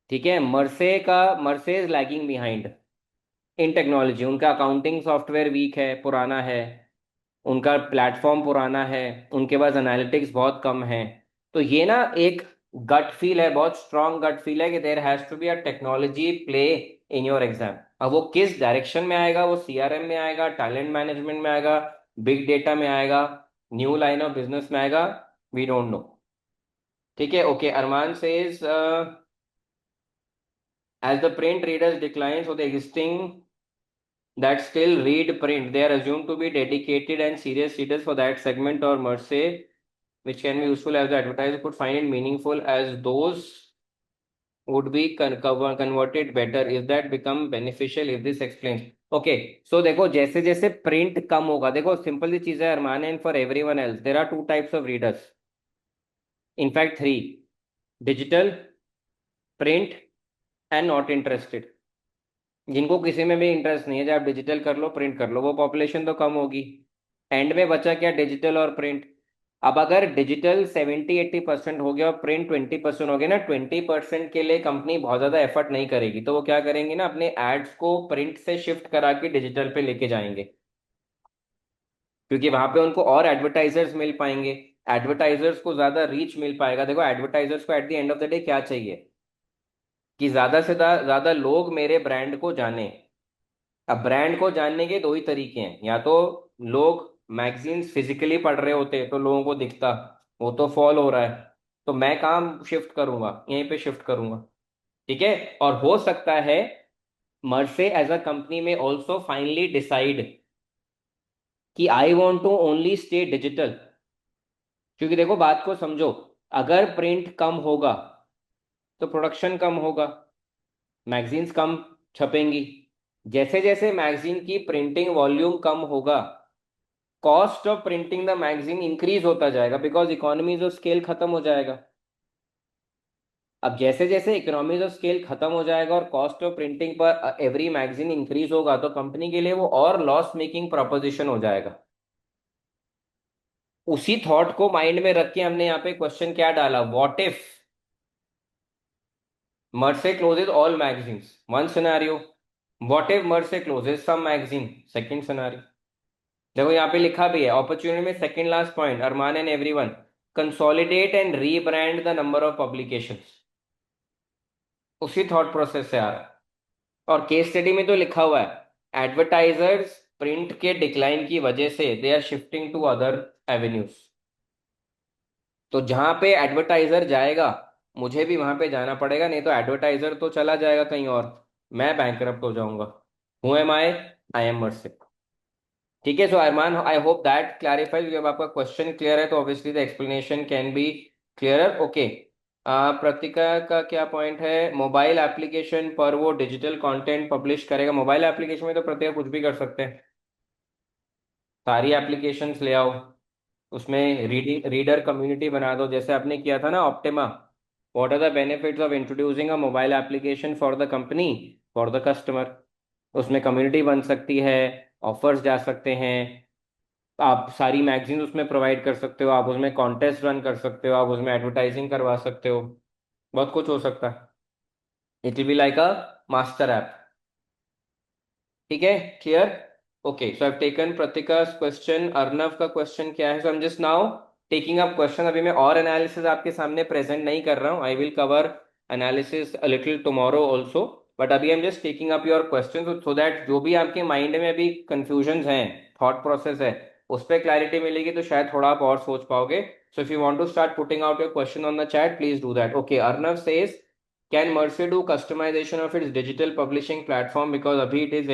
[SPEAKER 1] ठीक है, Merse is lagging behind in technology. उनका अकाउंटिंग सॉफ्टवेयर वीक है, पुराना है, उनका प्लेटफॉर्म पुराना है, उनके पास एनालिटिक्स बहुत कम है। तो ये ना एक गट फील है, बहुत स्ट्रांग गट फील है कि there has to be a technology play in your exam. अब वो किस डायरेक्शन में आएगा? वो CRM में आएगा, टैलेंट मैनेजमेंट में आएगा, बिग डेटा में आएगा, न्यू लाइन ऑफ बिजनेस में आएगा, वी डोंट नो। ठीक है, okay. Arman says as the print readers decline, so the existing that still read print, they are assumed to be dedicated and serious readers for that segment or mercy, which can be useful as the advertiser could find it meaningful as those would be converted better. Is that become beneficial if this explains? Okay, so देखो जैसे जैसे print कम होगा, देखो simple सी चीज है Arman, and for everyone else there are two types of readers, in fact three: digital, print and not interested. जिनको किसी में भी इंटरेस्ट नहीं है, चाहे आप डिजिटल कर लो प्रिंट कर लो, वो पॉपुलेशन तो कम होगी। एंड में बचा क्या? डिजिटल और प्रिंट। अब अगर डिजिटल 70-80% हो गया और प्रिंट 20% हो गया ना, 20% के लिए कंपनी बहुत ज्यादा एफर्ट नहीं करेगी, तो वो क्या करेंगे ना, अपने एड्स को प्रिंट से शिफ्ट करा के डिजिटल पे लेके जाएंगे, क्योंकि वहां पे उनको और एडवर्टाइजर्स मिल पाएंगे, एडवर्टाइजर्स को ज्यादा रीच मिल पाएगा। देखो एडवर्टाइजर्स को eight the end of the day क्या चाहिए, कि ज्यादा से ज्यादा लोग मेरे ब्रांड को जाने। अब ब्रांड को जानने के दो ही तरीके हैं, या तो लोग मैगजीन्स फिजिकली पढ़ रहे होते तो लोगों को दिखता, वो तो फॉल हो रहा है, तो मैं काम शिफ्ट करूंगा, यहीं पे शिफ्ट करूंगा। ठीक है, और हो सकता है मर्से एज अ कंपनी में ऑल्सो फाइनली डिसाइड कि I want to only stay digital. क्योंकि देखो बात को समझो, अगर प्रिंट कम होगा तो प्रोडक्शन कम होगा, मैगजीन्स कम छपेंगी। जैसे जैसे मैगजीन की प्रिंटिंग वॉल्यूम कम होगा, cost of printing the magazine increase होता जाएगा, बिकॉज इकोनॉमीज ऑफ स्केल खत्म हो जाएगा। अब जैसे जैसे इकोनॉमीज ऑफ स्केल खत्म हो जाएगा और कॉस्ट ऑफ प्रिंटिंग पर एवरी मैगजीन इंक्रीज होगा, तो कंपनी के लिए वो और लॉस मेकिंग प्रोपोजिशन हो जाएगा। उसी थॉट को माइंड में रख के हमने यहाँ पे क्वेश्चन क्या डाला, what if Merse closes all magazines, one scenario. What if Merse closes some magazine, second scenario. देखो यहाँ पे लिखा भी है अपॉर्चुनिटी में, second last point, Arman and everyone consolidate and rebrand the number of publications. उसी थॉट प्रोसेस से आ रहा है। और केस स्टडी में तो लिखा हुआ है एडवर्टाइजर्स प्रिंट के डिक्लाइन की वजह से they are shifting to other avenues. तो जहां पे एडवर्टाइजर जाएगा, मुझे भी वहां पे जाना पड़ेगा, नहीं तो एडवर्टाइजर तो चला जाएगा कहीं और, मैं बैंकरप्ट हो जाऊंगा। Who am I am Mersik. ठीक है, so Arman I hope that clarifies. जब आपका क्वेश्चन क्लियर है तो obviously the explanation can be clearer. Okay, Pratika का क्या पॉइंट है, मोबाइल एप्लीकेशन पर वो डिजिटल कंटेंट पब्लिश करेगा? मोबाइल एप्लीकेशन में तो प्रतिका कुछ भी कर सकते हैं, सारी एप्लीकेशंस ले आओ, उसमें रीडिंग रीडर कम्युनिटी बना दो, जैसे आपने किया था ना Optima. What are the benefits of introducing a mobile application for the company, for the customer? उसमें कम्युनिटी बन सकती है, ऑफर्स जा सकते हैं, आप सारी मैगजीन उसमें प्रोवाइड कर सकते हो, आप उसमें कॉन्टेस्ट रन कर सकते हो, आप उसमें एडवर्टाइजिंग करवा सकते हो, बहुत कुछ हो सकता है। It will be like a master app. ठीक है, clear? Okay, so I taken Pratika's question. Arnav का क्वेश्चन क्या है? So I am just now taking up question. अभी मैं और एनालिसिस आपके सामने प्रेजेंट नहीं कर रहा हूँ, I will cover analysis a little tomorrow also, but अभी I am just taking up your question so that जो भी आपके माइंड में अभी कंफ्यूजन हैं, थॉट प्रोसेस है, उस पर क्लैरिटी मिलेगी, तो शायद थोड़ा आप और सोच पाओगे। So if you want to start putting out your question on the chat, please do that. Okay, Arnav says can Mercy do customization of its digital publishing platform, because अभी it is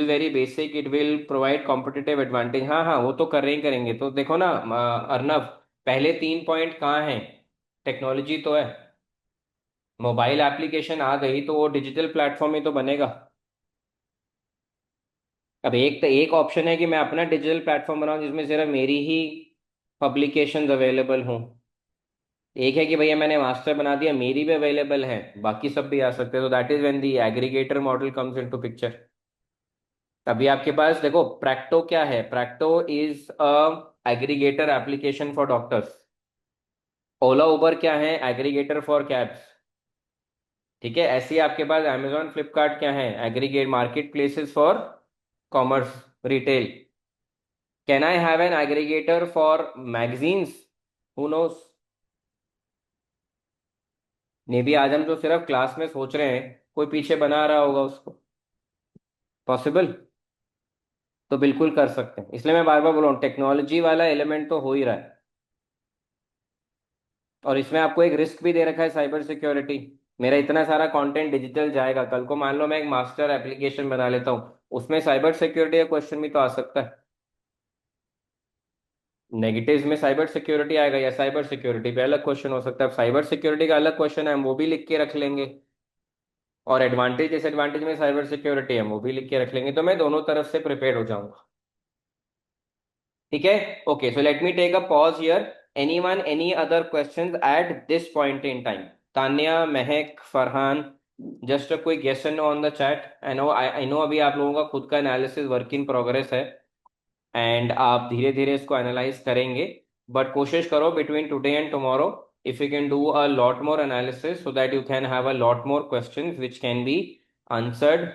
[SPEAKER 1] very basic, it will provide competitive advantage? हाँ हाँ, वो तो कर रहे ही करेंगे। तो देखो ना अर्नव, पहले 3 पॉइंट कहाँ हैं? टेक्नोलॉजी तो है, मोबाइल एप्लीकेशन आ गई तो वो डिजिटल प्लेटफॉर्म ही तो बनेगा। अब एक तो एक ऑप्शन है कि मैं अपना डिजिटल प्लेटफॉर्म बनाऊं जिसमें सिर्फ मेरी ही पब्लिकेशंस अवेलेबल हों, एक है कि भैया मैंने मास्टर बना दिया, मेरी भी अवेलेबल है, बाकी सब भी आ सकते हैं, तो that is when the aggregator model comes into picture. अभी आपके पास देखो प्रैक्टो क्या है, Practo is a aggregator application for doctors. Ola Uber क्या है, एग्रीगेटर फॉर कैब्स। ठीक है, ऐसे ही आपके पास अमेजोन फ्लिपकार्ट क्या है, aggregate market places for commerce, retail. Can I have an aggregator for magazines? Who knows, may be आज हम जो सिर्फ क्लास में सोच रहे हैं, कोई पीछे बना रहा होगा उसको, पॉसिबल। तो बिल्कुल कर सकते हैं, इसलिए मैं बार बार बोल रहा हूँ टेक्नोलॉजी वाला एलिमेंट तो हो ही रहा है। और इसमें आपको एक रिस्क भी दे रखा है, साइबर सिक्योरिटी। मेरा इतना सारा कंटेंट डिजिटल जाएगा, कल को मान लो मैं एक मास्टर एप्लीकेशन बना लेता हूँ, उसमें साइबर सिक्योरिटी का क्वेश्चन भी तो आ सकता है। नेगेटिव्स में साइबर सिक्योरिटी आएगा या साइबर सिक्योरिटी पे अलग क्वेश्चन हो सकता है। साइबर सिक्योरिटी का अलग क्वेश्चन है, हम वो भी लिख के रख लेंगे। और एडवांटेज डिसएडवांटेज में साइबर सिक्योरिटी है, वो भी लिख के रख लेंगे, तो मैं दोनों तरफ से प्रिपेयर हो जाऊंगा। ठीक है। Okay, so let me take a pause here. Anyone any other questions at this point in time? Tanya, Mahak, Farhan, just a quick yes and no on the chat. I know अभी आप लोगों का खुद का एनालिसिस वर्क इन प्रोग्रेस है, and आप धीरे धीरे इसको एनालाइज करेंगे। बट कोशिश करो between today and tomorrow, if you can do a lot more analysis so that you can have a lot more questions which can be answered,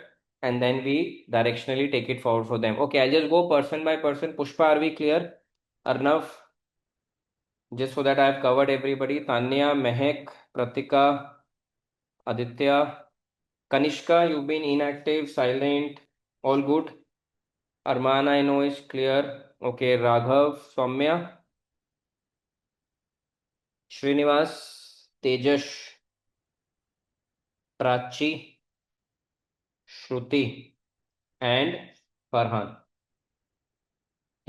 [SPEAKER 1] and then we directionally take it forward for them. Okay, I'll just go person by person. Pushpa, are we clear? Arnav, just so that I have covered everybody. Tanya, Mehak, Pratika, Aditya, Kanishka, you've been inactive, silent, all good. Arman, I know is clear. Okay, Raghav, Soumya, Srinivas, Tejas, Prachi, Shruti and Farhan.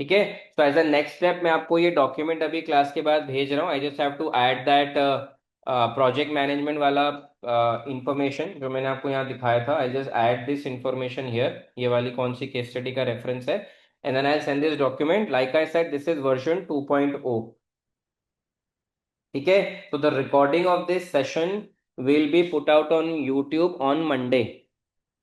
[SPEAKER 1] ठीक है। तो as a next step मैं आपको ये document अभी class के बाद भेज रहा हूँ। I just have to add that project management वाला इंफॉर्मेशन जो मैंने आपको यहाँ दिखाया था। I just add this information here, ये वाली कौन सी केस स्टडी का रेफरेंस है, and then I send this document. Like I said, this is version 2.0। ठीक है। तो the recording of this session will be put out on YouTube on Monday.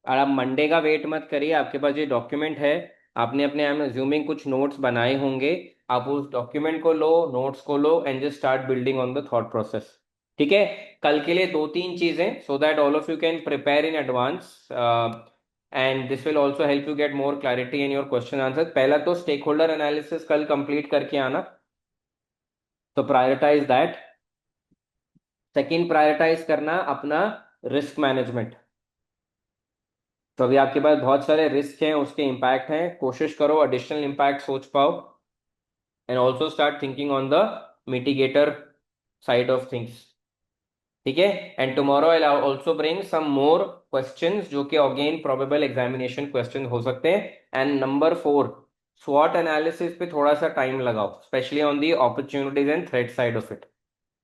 [SPEAKER 1] और आप मंडे का वेट मत करिए, आपके पास ये डॉक्यूमेंट है, आपने अपने आई एम अज्यूमिंग कुछ नोट्स बनाए होंगे, आप उस डॉक्यूमेंट को लो, नोट्स को लो, and just start building on the thought process. ठीक है। कल के लिए दो तीन चीजें, so that all of you can prepare in advance, and this will also help you get more clarity in your question answer. पहला तो स्टेक होल्डर एनालिसिस कल कंप्लीट करके आना, तो प्रायोरिटाइज दैट। सेकेंड, प्रायोरिटाइज करना अपना रिस्क मैनेजमेंट। तो अभी आपके पास बहुत सारे रिस्क हैं, उसके इम्पैक्ट हैं, कोशिश करो एडिशनल इम्पैक्ट सोच पाओ, and also start thinking on the mitigator side of things. ठीक है। And tomorrow I also bring some more questions जो कि अगेन प्रोबेबल एग्जामिनेशन क्वेश्चन हो सकते हैं। एंड नंबर 4, स्वॉट एनालिसिस पे थोड़ा सा टाइम लगाओ, specially on the opportunities and threat side of it.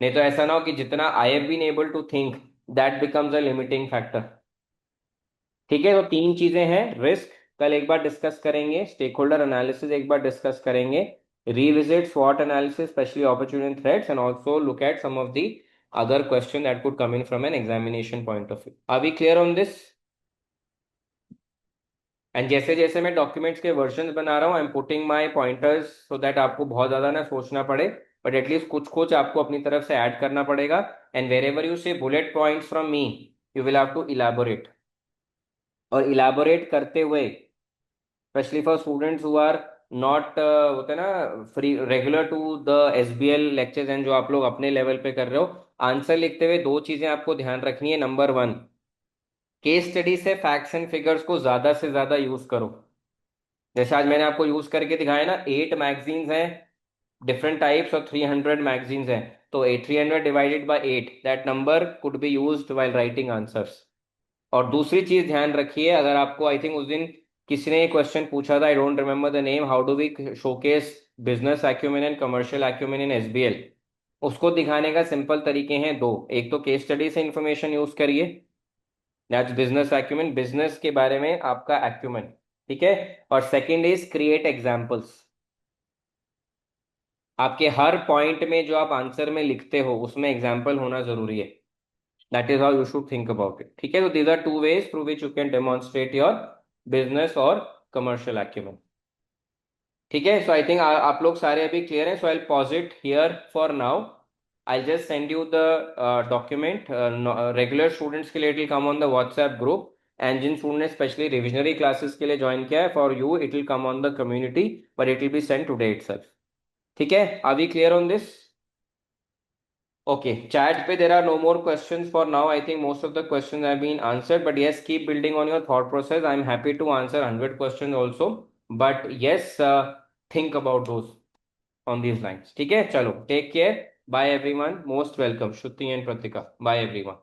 [SPEAKER 1] नहीं तो ऐसा ना हो कि जितना I have been able to think, that becomes a limiting factor. ठीक है। तो तीन चीजें हैं, रिस्क कल एक बार डिस्कस करेंगे, स्टेक होल्डर एनालिसिस एक बार डिस्कस करेंगे, revisit SWOT analysis, especially opportunity and threats, and also look at some of the other question that could come in from an examination point of view. Are we clear on this? And जैसे जैसे मैं documents के version बना रहा हूँ, I am putting my pointers so that आपको बहुत ज्यादा ना सोचना पड़े, बट एटलीस्ट कुछ कुछ आपको अपनी तरफ से ऐड करना पड़ेगा। And wherever you say bullet points from me, you will have to elaborate. और इलाबोरेट करते हुए, specially for students who are not होते ना free regular to the SBL lectures, एंड जो आप लोग अपने लेवल पे कर रहे हो, आंसर लिखते हुए दो चीजें आपको ध्यान रखनी है। नंबर 1, केस स्टडी से फैक्ट्स एंड फिगर्स को ज्यादा से ज्यादा यूज करो। जैसे आज मैंने आपको यूज करके दिखाया ना, 8 मैगजीन्स हैं डिफरेंट टाइप्स और 300 मैगजीन्स हैं, तो 300 divided by 8, that number could be used while writing answers. और दूसरी चीज ध्यान रखिए, अगर आपको आई थिंक उस दिन किसी ने क्वेश्चन पूछा था, I don't remember the name, how do we showcase business acumen and commercial acumen in SBL, उसको दिखाने का सिंपल तरीके हैं दो। एक तो केस स्टडी से इंफॉर्मेशन यूज करिए, दैट्स बिजनेस एक्यूमेन, बिजनेस के बारे में आपका एक्यूमेन। ठीक है। और सेकंड इज क्रिएट एग्जांपल्स। आपके हर पॉइंट में जो आप आंसर में लिखते हो उसमें एग्जाम्पल होना जरूरी है। That is how you should think about it. ठीक है। तो these are two ways through which you can demonstrate your business और कमर्शियल एक्यूमेन। ठीक है। सो आई थिंक आप लोग सारे अभी क्लियर हैं, so I pause it here for now. I just send you the document. Regular students के लिए it will come on the WhatsApp group, and जिन स्टूडेंट ने स्पेशली रिविजनरी क्लासेस के लिए ज्वाइन किया है, for you it will come on the community, but it will be sent today itself. ठीक है। Are we clear on this? Okay, chat pe there are no more questions for now. I think most of the questions have been answered. But yes, keep building on your thought process. I'm happy to answer 100 questions also. But yes think about those on these lines. ठीक है, चलो take care, bye everyone, most welcome Shruti and Pratika, bye everyone.